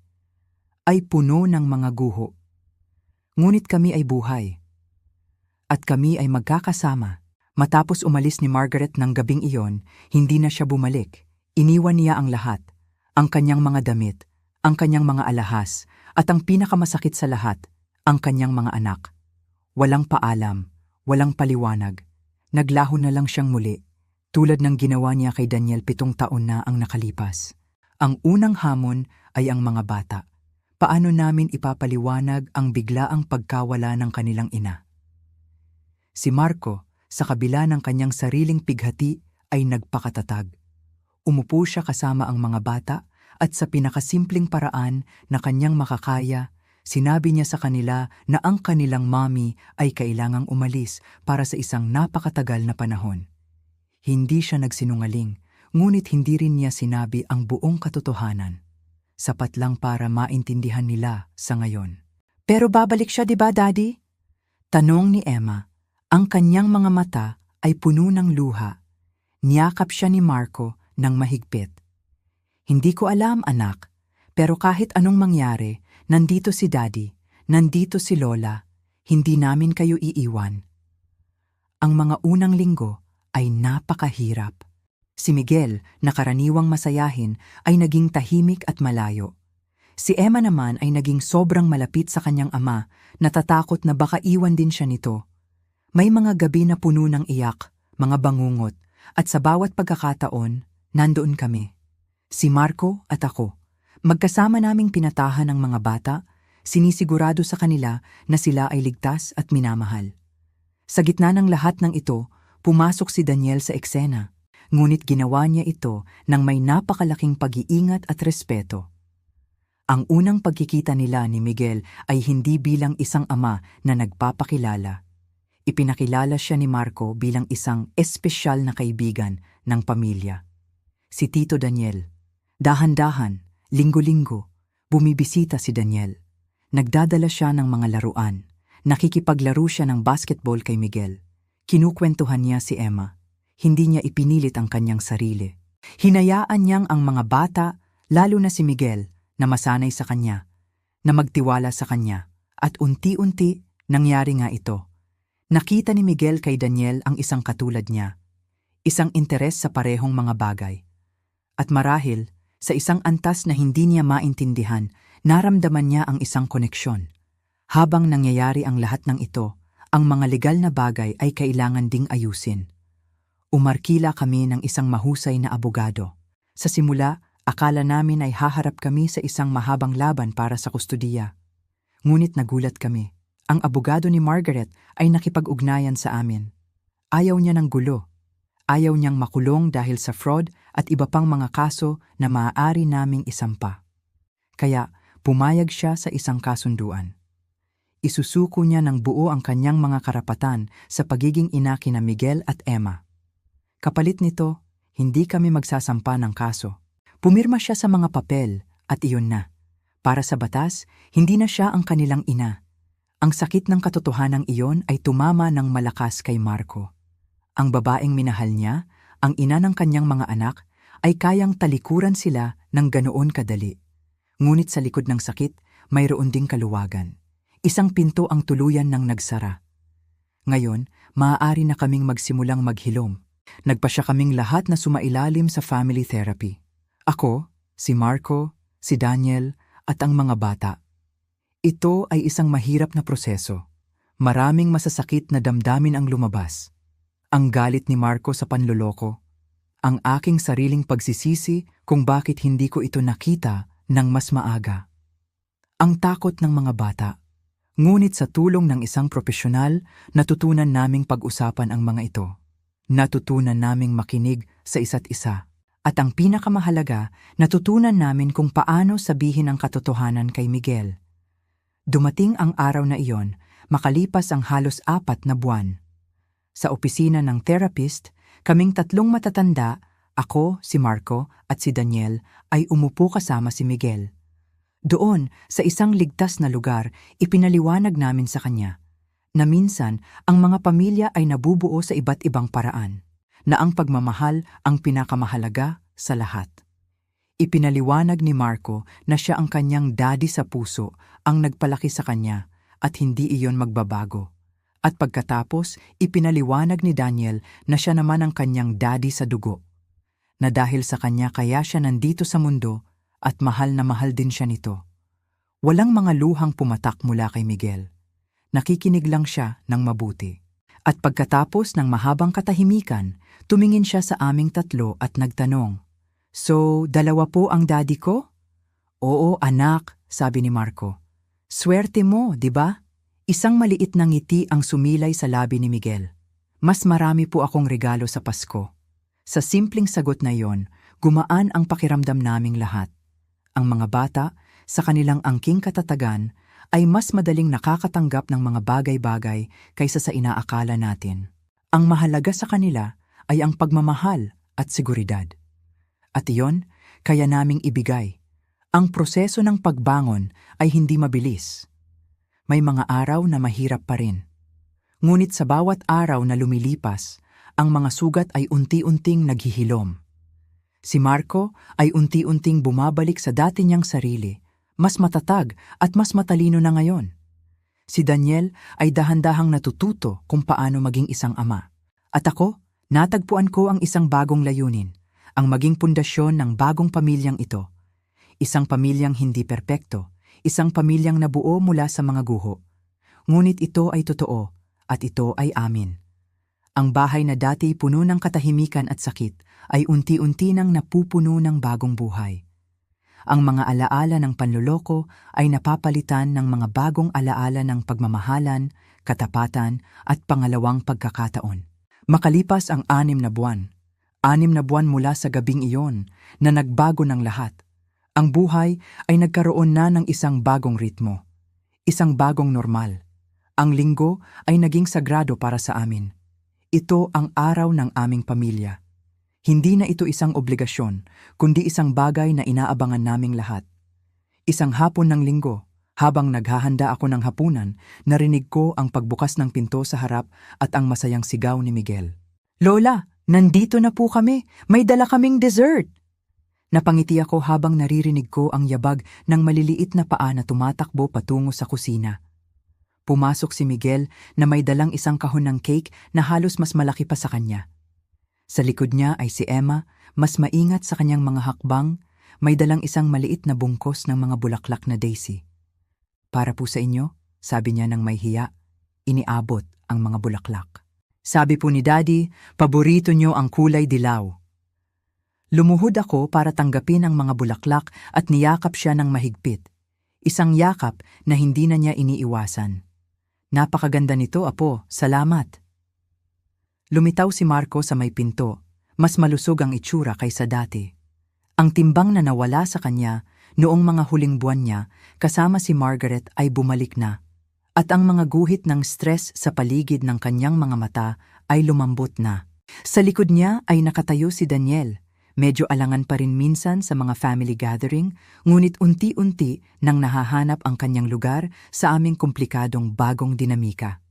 ay puno ng mga guho. Ngunit kami ay buhay. At kami ay magkakasama. Matapos umalis ni Margaret ng gabing iyon, hindi na siya bumalik. Iniwan niya ang lahat, ang kanyang mga damit, ang kanyang mga alahas, at ang pinakamasakit sa lahat, ang kanyang mga anak. Walang paalam, walang paliwanag. Naglaho na lang siyang muli, tulad ng ginawa niya kay Daniel 7 taon na ang nakalipas. Ang unang hamon ay ang mga bata. Paano namin ipapaliwanag ang biglaang pagkawala ng kanilang ina? Si Marco, sa kabila ng kanyang sariling pighati, ay nagpakatatag. Umupo siya kasama ang mga bata at sa pinakasimpleng paraan na kanyang makakaya, sinabi niya sa kanila na ang kanilang mami ay kailangang umalis para sa isang napakatagal na panahon. Hindi siya nagsinungaling, ngunit hindi rin niya sinabi ang buong katotohanan. Sapat lang para maintindihan nila sa ngayon. Pero babalik siya, di ba, Daddy? Tanong ni Emma. Ang kanyang mga mata ay puno ng luha. Niyakap siya ni Marco ng mahigpit. Hindi ko alam, anak, pero kahit anong mangyari, nandito si Daddy, nandito si Lola, hindi namin kayo iiwan. Ang mga unang linggo ay napakahirap. Si Miguel, na karaniwang masayahin, ay naging tahimik at malayo. Si Emma naman ay naging sobrang malapit sa kanyang ama, natatakot na baka iwan din siya nito. May mga gabi na puno ng iyak, mga bangungot, at sa bawat pagkakataon, nandoon kami. Si Marco at ako. Magkasama naming pinatahan ng mga bata, sinisigurado sa kanila na sila ay ligtas at minamahal. Sa gitna ng lahat ng ito, pumasok si Daniel sa eksena. Ngunit ginawa niya ito ng may napakalaking pag-iingat at respeto. Ang unang pagkikita nila ni Miguel ay hindi bilang isang ama na nagpapakilala. Ipinakilala siya ni Marco bilang isang espesyal na kaibigan ng pamilya. Si Tito Daniel. Dahan-dahan, Linggo-linggo, bumibisita si Daniel. Nagdadala siya ng mga laruan. Nakikipaglaro siya ng basketball kay Miguel. Kinukwentuhan niya si Emma. Hindi niya ipinilit ang kanyang sarili. Hinayaan niyang ang mga bata, lalo na si Miguel, na masanay sa kanya, na magtiwala sa kanya. At unti-unti, nangyari nga ito. Nakita ni Miguel kay Daniel ang isang katulad niya. Isang interes sa parehong mga bagay. At marahil, sa isang antas na hindi niya maintindihan, naramdaman niya ang isang koneksyon. Habang nangyayari ang lahat ng ito, ang mga legal na bagay ay kailangan ding ayusin. Umarkila kami ng isang mahusay na abogado. Sa simula, akala namin ay haharap kami sa isang mahabang laban para sa kustudiya. Ngunit nagulat kami. Ang abogado ni Margaret ay nakipag-ugnayan sa amin. Ayaw niya ng gulo. Ayaw niyang makulong dahil sa fraud at iba pang mga kaso na maaari naming isampa. Kaya pumayag siya sa isang kasunduan. Isusuko niya ng buo ang kanyang mga karapatan sa pagiging ina kina Miguel at Emma. Kapalit nito, hindi kami magsasampa ng kaso. Pumirma siya sa mga papel at iyon na. Para sa batas, hindi na siya ang kanilang ina. Ang sakit ng katotohanang iyon ay tumama ng malakas kay Marco. Ang babaeng minahal niya, ang ina ng kanyang mga anak, ay kayang talikuran sila ng ganoon kadali. Ngunit sa likod ng sakit, mayroon ding kaluwagan. Isang pinto ang tuluyan ng nagsara. Ngayon, maaari na kaming magsimulang maghilom. Nagpasya kaming lahat na sumailalim sa family therapy. Ako, si Marco, si Daniel, at ang mga bata. Ito ay isang mahirap na proseso. Maraming masasakit na damdamin ang lumabas. Ang galit ni Marco sa panloloko. Ang aking sariling pagsisisi kung bakit hindi ko ito nakita ng mas maaga. Ang takot ng mga bata. Ngunit sa tulong ng isang propesyonal, natutunan naming pag-usapan ang mga ito. Natutunan naming makinig sa isa't isa. At ang pinakamahalaga, natutunan namin kung paano sabihin ang katotohanan kay Miguel. Dumating ang araw na iyon, makalipas ang halos 4 na buwan. Sa opisina ng therapist, kaming tatlong matatanda, ako, si Marco, at si Daniel, ay umupo kasama si Miguel. Doon, sa isang ligtas na lugar, ipinaliwanag namin sa kanya na minsan ang mga pamilya ay nabubuo sa iba't ibang paraan, na ang pagmamahal ang pinakamahalaga sa lahat. Ipinaliwanag ni Marco na siya ang kanyang daddy sa puso ang nagpalaki sa kanya at hindi iyon magbabago. At pagkatapos, ipinaliwanag ni Daniel na siya naman ang kanyang daddy sa dugo. Na dahil sa kanya kaya siya nandito sa mundo at mahal na mahal din siya nito. Walang mga luhang pumatak mula kay Miguel. Nakikinig lang siya ng mabuti. At pagkatapos ng mahabang katahimikan, tumingin siya sa aming tatlo at nagtanong, "So, 2 po ang daddy ko?" "Oo, anak," sabi ni Marco. "Swerte mo, di ba?" Isang maliit na ngiti ang sumilay sa labi ni Miguel. "Mas marami po akong regalo sa Pasko." Sa simpleng sagot na iyon, gumaan ang pakiramdam naming lahat. Ang mga bata, sa kanilang angking katatagan, ay mas madaling nakakatanggap ng mga bagay-bagay kaysa sa inaakala natin. Ang mahalaga sa kanila ay ang pagmamahal at seguridad. At iyon, kaya naming ibigay. Ang proseso ng pagbangon ay hindi mabilis. May mga araw na mahirap pa rin. Ngunit sa bawat araw na lumilipas, ang mga sugat ay unti-unting naghihilom. Si Marco ay unti-unting bumabalik sa dati niyang sarili, mas matatag at mas matalino na ngayon. Si Daniel ay dahan-dahang natututo kung paano maging isang ama. At ako, natagpuan ko ang isang bagong layunin, ang maging pundasyon ng bagong pamilyang ito. Isang pamilyang hindi perpekto, isang pamilyang nabuo mula sa mga guho. Ngunit ito ay totoo, at ito ay amin. Ang bahay na dati puno ng katahimikan at sakit ay unti-unti nang napupuno ng bagong buhay. Ang mga alaala ng panloloko ay napapalitan ng mga bagong alaala ng pagmamahalan, katapatan at pangalawang pagkakataon. Makalipas ang 6 na buwan, 6 na buwan mula sa gabing iyon na nagbago ng lahat. Ang buhay ay nagkaroon na ng isang bagong ritmo, isang bagong normal. Ang linggo ay naging sagrado para sa amin. Ito ang araw ng aming pamilya. Hindi na ito isang obligasyon, kundi isang bagay na inaabangan naming lahat. Isang hapon ng linggo, habang naghahanda ako ng hapunan, narinig ko ang pagbukas ng pinto sa harap at ang masayang sigaw ni Miguel. "Lola, nandito na po kami! May dala kaming dessert!" Napangiti ako habang naririnig ko ang yabag ng maliliit na paa na tumatakbo patungo sa kusina. Pumasok si Miguel na may dalang isang kahon ng cake na halos mas malaki pa sa kanya. Sa likod niya ay si Emma, mas maingat sa kanyang mga hakbang, may dalang isang maliit na bungkos ng mga bulaklak na daisy. "Para po sa inyo," sabi niya ng may hiya, iniabot ang mga bulaklak. Sabi po ni Daddy, paborito niyo ang kulay dilaw. Lumuhod ako para tanggapin ang mga bulaklak at niyakap siya ng mahigpit. Isang yakap na hindi na niya iniiwasan. "Napakaganda nito, Apo. Salamat." Lumitaw si Marco sa may pinto. Mas malusog ang itsura kaysa dati. Ang timbang na nawala sa kanya noong mga huling buwan niya kasama si Margaret ay bumalik na. At ang mga guhit ng stress sa paligid ng kanyang mga mata ay lumambot na. Sa likod niya ay nakatayo si Daniel. Medyo alangan pa rin minsan sa mga family gathering, ngunit unti-unti nang nahahanap ang kanyang lugar sa aming komplikadong bagong dinamika.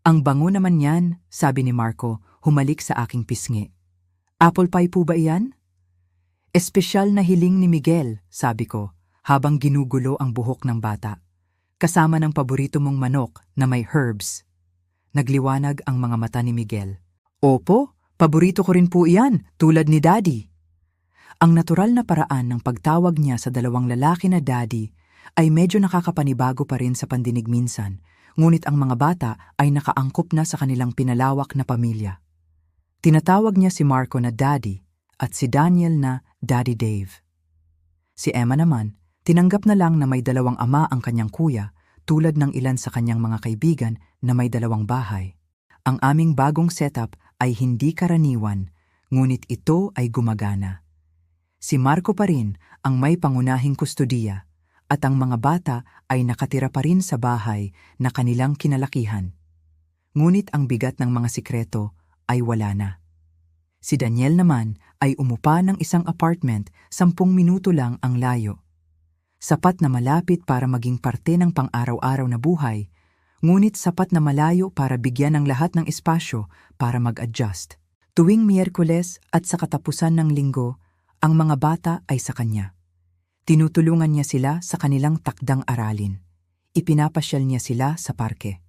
"Ang bango naman yan," sabi ni Marco, humalik sa aking pisngi. "Apple pie po ba iyan?" "Espesyal na hiling ni Miguel," sabi ko, habang ginugulo ang buhok ng bata. "Kasama ng paborito mong manok na may herbs." Nagliwanag ang mga mata ni Miguel. "Opo, paborito ko rin po iyan, tulad ni Daddy." Ang natural na paraan ng pagtawag niya sa dalawang lalaki na Daddy ay medyo nakakapanibago pa rin sa pandinig minsan, ngunit ang mga bata ay nakaangkop na sa kanilang pinalawak na pamilya. Tinatawag niya si Marco na Daddy at si Daniel na Daddy Dave. Si Emma naman, tinanggap na lang na may dalawang ama ang kanyang kuya, tulad ng ilan sa kanyang mga kaibigan na may dalawang bahay. Ang aming bagong setup ay hindi karaniwan, ngunit ito ay gumagana. Si Marco pa rin ang may pangunahing kustodiya at ang mga bata ay nakatira pa rin sa bahay na kanilang kinalakihan. Ngunit ang bigat ng mga sikreto ay wala na. Si Daniel naman ay umupa ng isang apartment 10 minuto lang ang layo. Sapat na malapit para maging parte ng pang-araw-araw na buhay, ngunit sapat na malayo para bigyan ng lahat ng espasyo para mag-adjust. Tuwing Miyerkules at sa katapusan ng linggo, ang mga bata ay sa kanya. Tinutulungan niya sila sa kanilang takdang aralin. Ipinapasyal niya sila sa parke.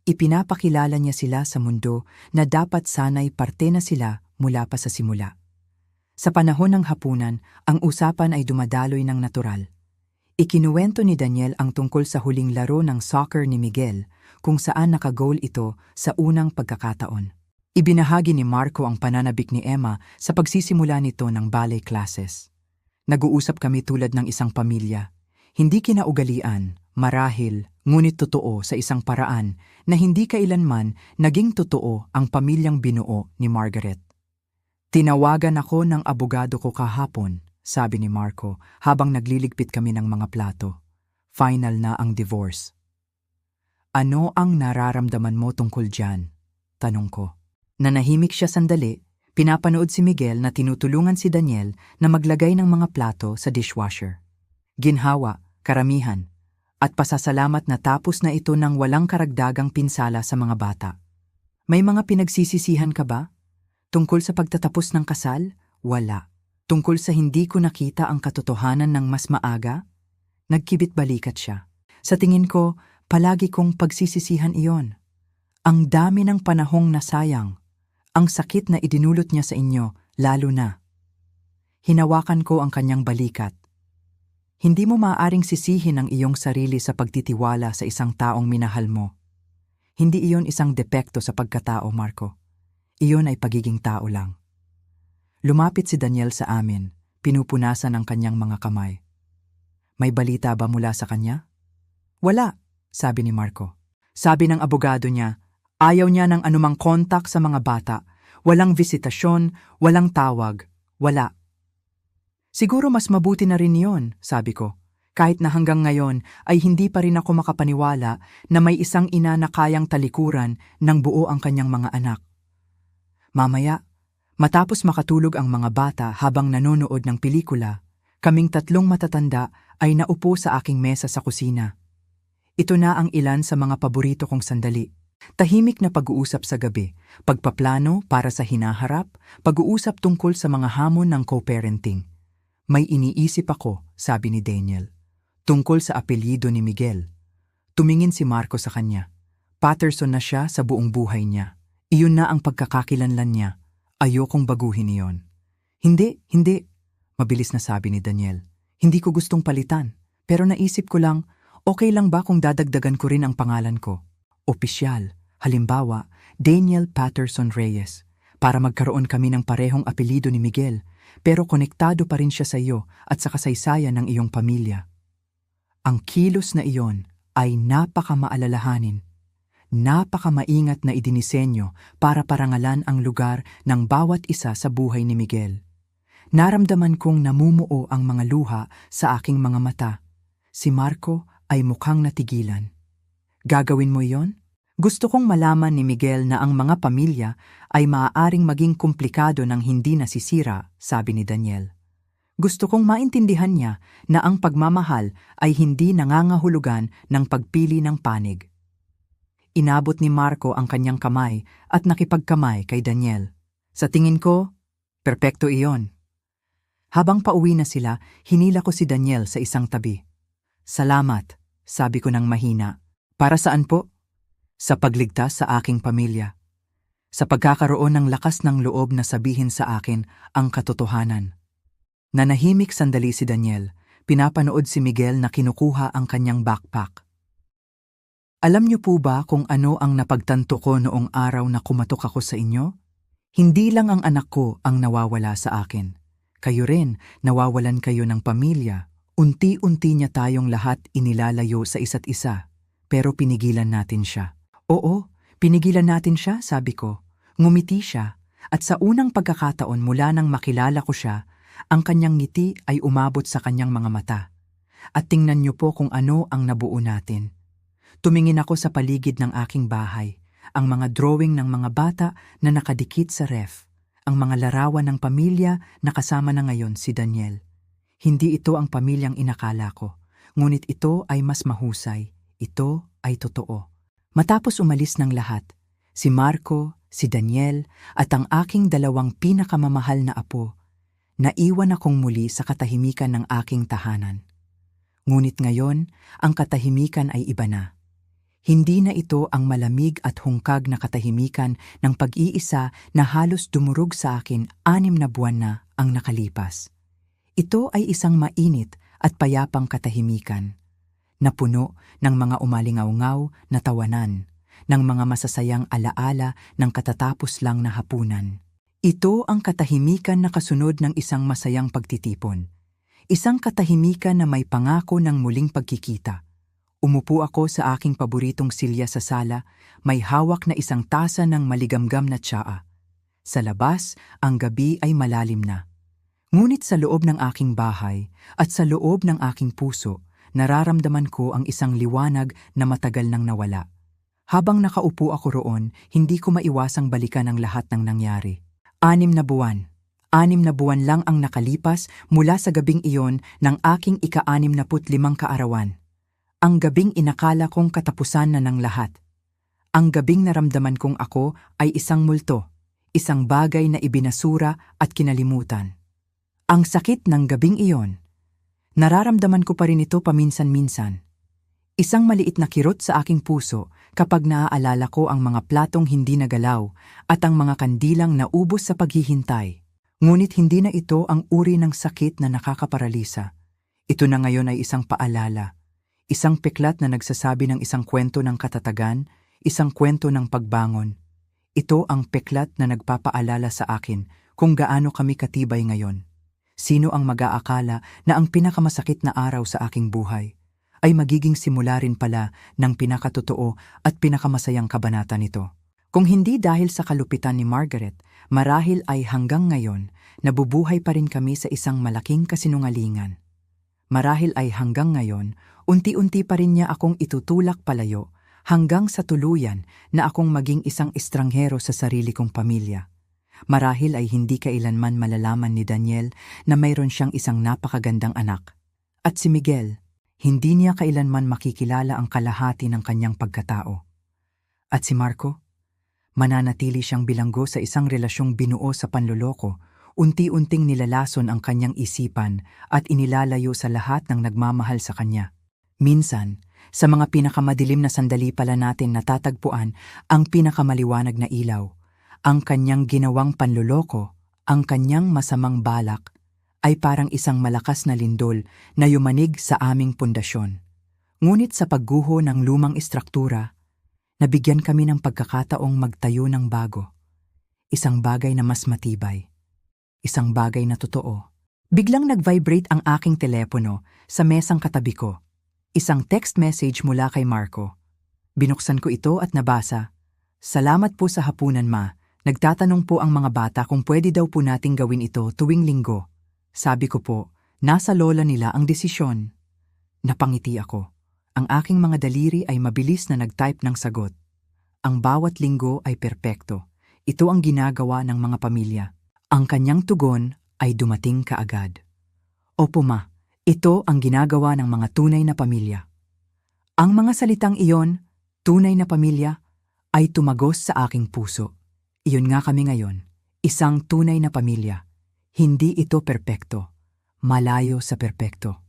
Ipinapakilala niya sila sa mundo na dapat sana'y parte na sila mula pa sa simula. Sa panahon ng hapunan, ang usapan ay dumadaloy ng natural. Ikinuwento ni Daniel ang tungkol sa huling laro ng soccer ni Miguel, kung saan nakagol ito sa unang pagkakataon. Ibinahagi ni Marco ang pananabik ni Emma sa pagsisimula nito ng ballet classes. "Nag-uusap kami tulad ng isang pamilya. Hindi kinaugalian, marahil, ngunit totoo sa isang paraan na hindi kailanman naging totoo ang pamilyang binuo ni Margaret." "Tinawagan ako ng abogado ko kahapon," sabi ni Marco habang nagliligpit kami ng mga plato. "Final na ang divorce." "Ano ang nararamdaman mo tungkol dyan?" tanong ko. Nanahimik siya sandali. Pinapanood si Miguel na tinutulungan si Daniel na maglagay ng mga plato sa dishwasher. Ginhawa, karamihan, at pasasalamat na tapos na ito ng walang karagdagang pinsala sa mga bata. "May mga pinagsisisihan ka ba? Tungkol sa pagtatapos ng kasal? Wala. Tungkol sa hindi ko nakita ang katotohanan ng mas maaga?" Nagkibit balikat siya. "Sa tingin ko, palagi kong pagsisisihan iyon. Ang dami ng panahong nasayang. Ang sakit na idinulot niya sa inyo, lalo na." Hinawakan ko ang kanyang balikat. "Hindi mo maaaring sisihin ang iyong sarili sa pagtitiwala sa isang taong minahal mo. Hindi iyon isang depekto sa pagkatao, Marco. Iyon ay pagiging tao lang." Lumapit si Daniel sa amin, pinupunasan ang kanyang mga kamay. "May balita ba mula sa kanya?" "Wala," sabi ni Marco. "Sabi ng abogado niya, ayaw niya ng anumang kontak sa mga bata, walang visitasyon, walang tawag, wala." "Siguro mas mabuti na rin yun," sabi ko, "kahit na hanggang ngayon ay hindi pa rin ako makapaniwala na may isang ina na kayang talikuran ng buo ang kanyang mga anak." "Mamaya, Matapos makatulog ang mga bata habang nanonood ng pelikula, kaming tatlong matatanda ay naupo sa aking mesa sa kusina. Ito na ang ilan sa mga paborito kong sandali. Tahimik na pag-uusap sa gabi, pagpaplano para sa hinaharap, pag-uusap tungkol sa mga hamon ng co-parenting. May iniisip ako, sabi ni Daniel, tungkol sa apelyido ni Miguel. Tumingin si Marco sa kanya. Patterson na siya sa buong buhay niya. Iyon na ang pagkakakilanlan niya. Ayokong baguhin iyon. Hindi. Mabilis na sabi ni Daniel. Hindi ko gustong palitan. Pero naisip ko lang, okay lang ba kung dadagdagan ko rin ang pangalan ko? Opisyal, halimbawa, Daniel Patterson Reyes. Para magkaroon kami ng parehong apelyido ni Miguel, pero konektado pa rin siya sa iyo at sa kasaysayan ng iyong pamilya. Ang kilos na iyon ay napakamaalalahanin. Napakamaingat na idinisenyo para parangalan ang lugar ng bawat isa sa buhay ni Miguel. Naramdaman kong namumuo ang mga luha sa aking mga mata. Si Marco ay mukhang natigilan. Gagawin mo iyon? Gusto kong malaman ni Miguel na ang mga pamilya ay maaaring maging komplikado ng hindi nasisira, sabi ni Daniel. Gusto kong maintindihan niya na ang pagmamahal ay hindi nangangahulugan ng pagpili ng panig. Inabot ni Marco ang kanyang kamay at nakipagkamay kay Daniel. Sa tingin ko, perpekto iyon. Habang pauwi na sila, hinila ko si Daniel sa isang tabi. Salamat, sabi ko ng mahina. Para saan po? Sa pagligtas sa aking pamilya. Sa pagkakaroon ng lakas ng loob na sabihin sa akin ang katotohanan. Nanahimik sandali si Daniel. Pinapanood si Miguel na kinukuha ang kanyang backpack. Alam niyo po ba kung ano ang napagtanto ko noong araw na kumatok ako sa inyo? Hindi lang ang anak ko ang nawawala sa akin. Kayo rin, nawawalan kayo ng pamilya. Unti-unti niya tayong lahat inilalayo sa isa't isa. Pero pinigilan natin siya. Oo, pinigilan natin siya, sabi ko. Ngumiti siya. At sa unang pagkakataon mula nang makilala ko siya, ang kanyang ngiti ay umabot sa kanyang mga mata. At tingnan niyo po kung ano ang nabuo natin. Tumingin ako sa paligid ng aking bahay, ang mga drawing ng mga bata na nakadikit sa ref, ang mga larawan ng pamilya na kasama na ngayon si Daniel. Hindi ito ang pamilyang inakala ko, ngunit ito ay mas mahusay, ito ay totoo. Matapos umalis ng lahat, si Marco, si Daniel at ang aking dalawang pinakamamahal na apo, naiwan akong muli sa katahimikan ng aking tahanan. Ngunit ngayon, ang katahimikan ay iba na. Hindi na ito ang malamig at hungkag na katahimikan ng pag-iisa na halos dumurog sa akin 6 na buwan na ang nakalipas. Ito ay isang mainit at payapang katahimikan, na puno ng mga umalingaw-ngaw na tawanan, ng mga masasayang alaala ng katatapos lang na hapunan. Ito ang katahimikan na kasunod ng isang masayang pagtitipon. Isang katahimikan na may pangako ng muling pagkikita. Umupo ako sa aking paboritong silya sa sala, may hawak na isang tasa ng maligamgam na tsaa. Sa labas, ang gabi ay malalim na. Ngunit sa loob ng aking bahay at sa loob ng aking puso, nararamdaman ko ang isang liwanag na matagal nang nawala. Habang nakaupo ako roon, hindi ko maiwasang balikan ang lahat ng nangyari. 6 na buwan. 6 na buwan lang ang nakalipas mula sa gabing iyon ng aking ika-65 kaarawan. Ang gabing inakala kong katapusan na ng lahat. Ang gabing naramdaman kong ako ay isang multo, isang bagay na ibinasura at kinalimutan. Ang sakit ng gabing iyon. Nararamdaman ko pa rin ito paminsan-minsan. Isang maliit na kirot sa aking puso kapag naaalala ko ang mga platong hindi nagalaw at ang mga kandilang naubos sa paghihintay. Ngunit hindi na ito ang uri ng sakit na nakakaparalisa. Ito na ngayon ay isang paalala. Isang peklat na nagsasabi ng isang kwento ng katatagan, isang kwento ng pagbangon. Ito ang peklat na nagpapaalala sa akin kung gaano kami katibay ngayon. Sino ang mag-aakala na ang pinakamasakit na araw sa aking buhay ay magiging simula rin pala ng pinakatotoo at pinakamasayang kabanata nito. Kung hindi dahil sa kalupitan ni Margaret, marahil ay hanggang ngayon nabubuhay pa rin kami sa isang malaking kasinungalingan. Marahil ay hanggang ngayon, unti-unti pa rin niya akong itutulak palayo hanggang sa tuluyan na akong maging isang estranghero sa sarili kong pamilya. Marahil ay hindi kailanman malalaman ni Daniel na mayroon siyang isang napakagandang anak. At si Miguel, hindi niya kailanman makikilala ang kalahati ng kanyang pagkatao. At si Marco, mananatili siyang bilanggo sa isang relasyong binuo sa panloloko, unti-unting nilalason ang kanyang isipan at inilalayo sa lahat ng nagmamahal sa kanya. Minsan, sa mga pinakamadilim na sandali pala natin natatagpuan ang pinakamaliwanag na ilaw. Ang kanyang ginawang panloloko, ang kanyang masamang balak, ay parang isang malakas na lindol na yumanig sa aming pundasyon. Ngunit sa pagguho ng lumang istruktura, nabigyan kami ng pagkakataong magtayo ng bago. Isang bagay na mas matibay. Isang bagay na totoo. Biglang nag-vibrate ang aking telepono sa mesang katabi ko. Isang text message mula kay Marco. Binuksan ko ito at nabasa, "Salamat po sa hapunan, Ma. Nagtatanong po ang mga bata kung pwede daw po nating gawin ito tuwing linggo." Sabi ko po, nasa lola nila ang desisyon. Napangiti ako. Ang aking mga daliri ay mabilis na nag-type ng sagot. Ang bawat linggo ay perpekto. Ito ang ginagawa ng mga pamilya. Ang kanyang tugon ay dumating kaagad. "Opo, Ma, ito ang ginagawa ng mga tunay na pamilya." Ang mga salitang iyon, tunay na pamilya, ay tumagos sa aking puso. Iyon nga kami ngayon, isang tunay na pamilya. Hindi ito perpekto, malayo sa perpekto.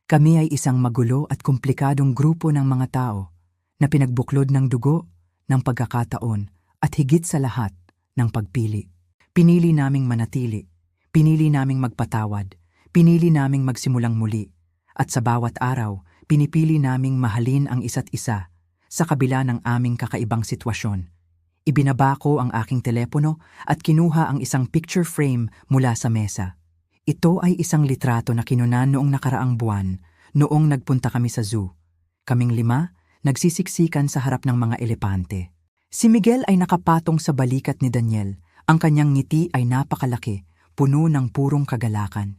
Kami ay isang magulo at komplikadong grupo ng mga tao na pinagbuklod ng dugo, ng pagkakataon at higit sa lahat ng pagpili. Pinili naming manatili, pinili naming magpatawad, pinili naming magsimulang muli, at sa bawat araw, pinipili naming mahalin ang isa't isa sa kabila ng aming kakaibang sitwasyon. Ibinaba ko ang aking telepono at kinuha ang isang picture frame mula sa mesa. Ito ay isang litrato na kinunan noong nakaraang buwan, noong nagpunta kami sa zoo. Kaming 5, nagsisiksikan sa harap ng mga elepante. Si Miguel ay nakapatong sa balikat ni Daniel. Ang kanyang ngiti ay napakalaki, puno ng purong kagalakan.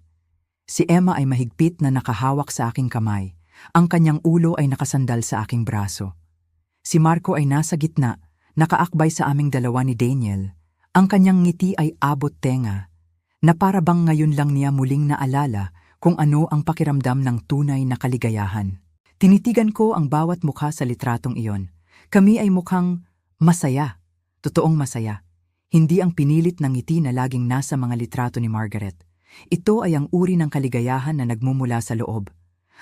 Si Emma ay mahigpit na nakahawak sa aking kamay. Ang kanyang ulo ay nakasandal sa aking braso. Si Marco ay nasa gitna, nakaakbay sa aming dalawa ni Daniel. Ang kanyang ngiti ay abot tenga, na para bang ngayon lang niya muling naalala kung ano ang pakiramdam ng tunay na kaligayahan. Tinitigan ko ang bawat mukha sa litratong iyon. Kami ay mukhang masaya, totoong masaya. Hindi ang pinilit ng ngiti na laging nasa mga litrato ni Margaret. Ito ay ang uri ng kaligayahan na nagmumula sa loob.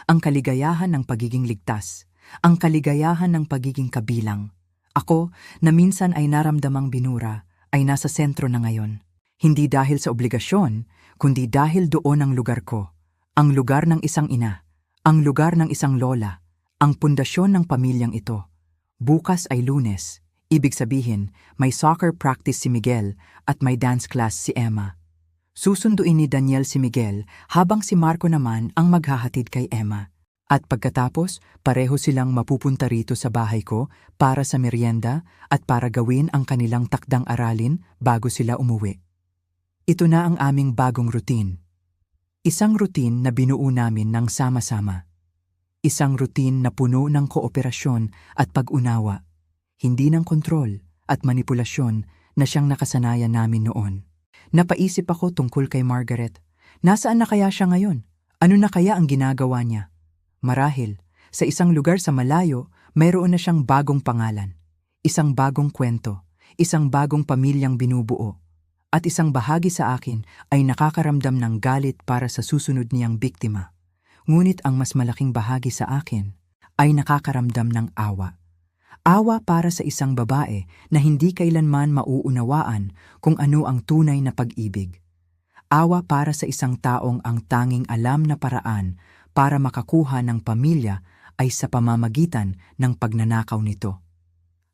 Ang kaligayahan ng pagiging ligtas. Ang kaligayahan ng pagiging kabilang. Ako, na minsan ay naramdamang binura, ay nasa sentro na ngayon. Hindi dahil sa obligasyon, kundi dahil doon ang lugar ko. Ang lugar ng isang ina. Ang lugar ng isang lola. Ang pundasyon ng pamilyang ito. Bukas ay Lunes. Ibig sabihin, may soccer practice si Miguel at may dance class si Emma. Susunduin ni Daniel si Miguel habang si Marco naman ang maghahatid kay Emma. At pagkatapos, pareho silang mapupunta rito sa bahay ko para sa merienda at para gawin ang kanilang takdang aralin bago sila umuwi. Ito na ang aming bagong routine. Isang routine na binuo namin ng sama-sama. Isang routine na puno ng kooperasyon at pag-unawa. Hindi ng kontrol at manipulasyon na siyang nakasanayan namin noon. Napaisip ako tungkol kay Margaret. Nasaan na kaya siya ngayon? Ano na kaya ang ginagawa niya? Marahil, sa isang lugar sa malayo, mayroon na siyang bagong pangalan. Isang bagong kwento, isang bagong pamilyang binubuo. At isang bahagi sa akin ay nakakaramdam ng galit para sa susunod niyang biktima. Ngunit ang mas malaking bahagi sa akin ay nakakaramdam ng awa. Awa para sa isang babae na hindi kailanman mauunawaan kung ano ang tunay na pag-ibig. Awa para sa isang taong ang tanging alam na paraan para makakuha ng pamilya ay sa pamamagitan ng pagnanakaw nito.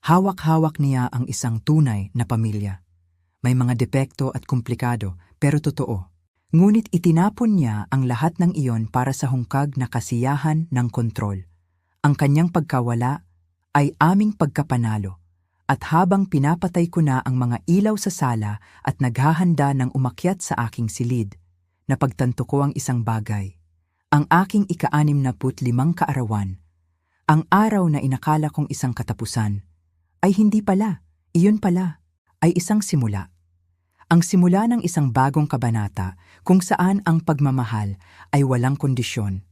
Hawak-hawak niya ang isang tunay na pamilya. May mga depekto at komplikado pero totoo. Ngunit itinapon niya ang lahat ng iyon para sa hungkag na kasiyahan ng kontrol. Ang kanyang pagkawala ay aming pagkapanalo. At habang pinapatay ko na ang mga ilaw sa sala at naghahanda ng umakyat sa aking silid, napagtanto ko ang isang bagay. Ang aking ika-65 kaarawan, ang araw na inakala kong isang katapusan, ay hindi pala, iyon pala, ay isang simula. ang simula ng isang bagong kabanata kung saan ang pagmamahal ay walang kondisyon,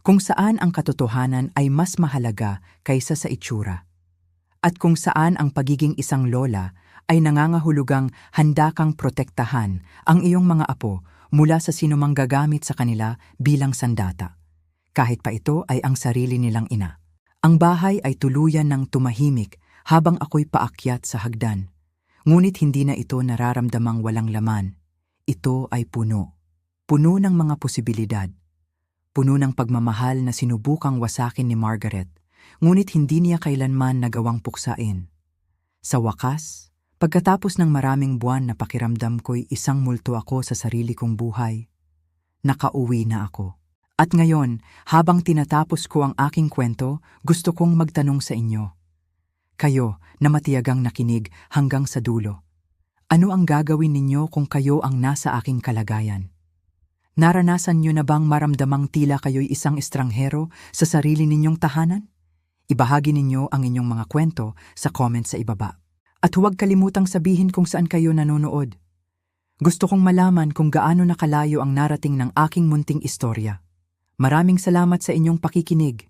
kung saan ang katotohanan ay mas mahalaga kaysa sa itsura, at kung saan ang pagiging isang lola ay nangangahulugang handa kang protektahan ang iyong mga apo mula sa sinumang gagamit sa kanila bilang sandata, kahit pa ito ay ang sarili nilang ina. Ang bahay ay tuluyan ng tumahimik habang ako'y paakyat sa hagdan. Ngunit hindi na ito nararamdamang walang laman. Ito ay puno. Puno ng mga posibilidad. Puno ng pagmamahal na sinubukang wasakin ni Margaret, ngunit hindi niya kailanman nagawang puksain. Sa wakas, pagkatapos ng maraming buwan na pakiramdam ko'y isang multo ako sa sarili kong buhay, nakauwi na ako. At ngayon, habang tinatapos ko ang aking kwento, gusto kong magtanong sa inyo. Kayo na matiyagang nakinig hanggang sa dulo. Ano ang gagawin ninyo kung kayo ang nasa aking kalagayan? Naranasan nyo na bang maramdamang tila kayo'y isang estranghero sa sarili ninyong tahanan? Ibahagi ninyo ang inyong mga kwento sa comment sa ibaba. At huwag kalimutang sabihin kung saan kayo nanonood. Gusto kong malaman kung gaano nakalayo ang narating ng aking munting istorya. Maraming salamat sa inyong pakikinig.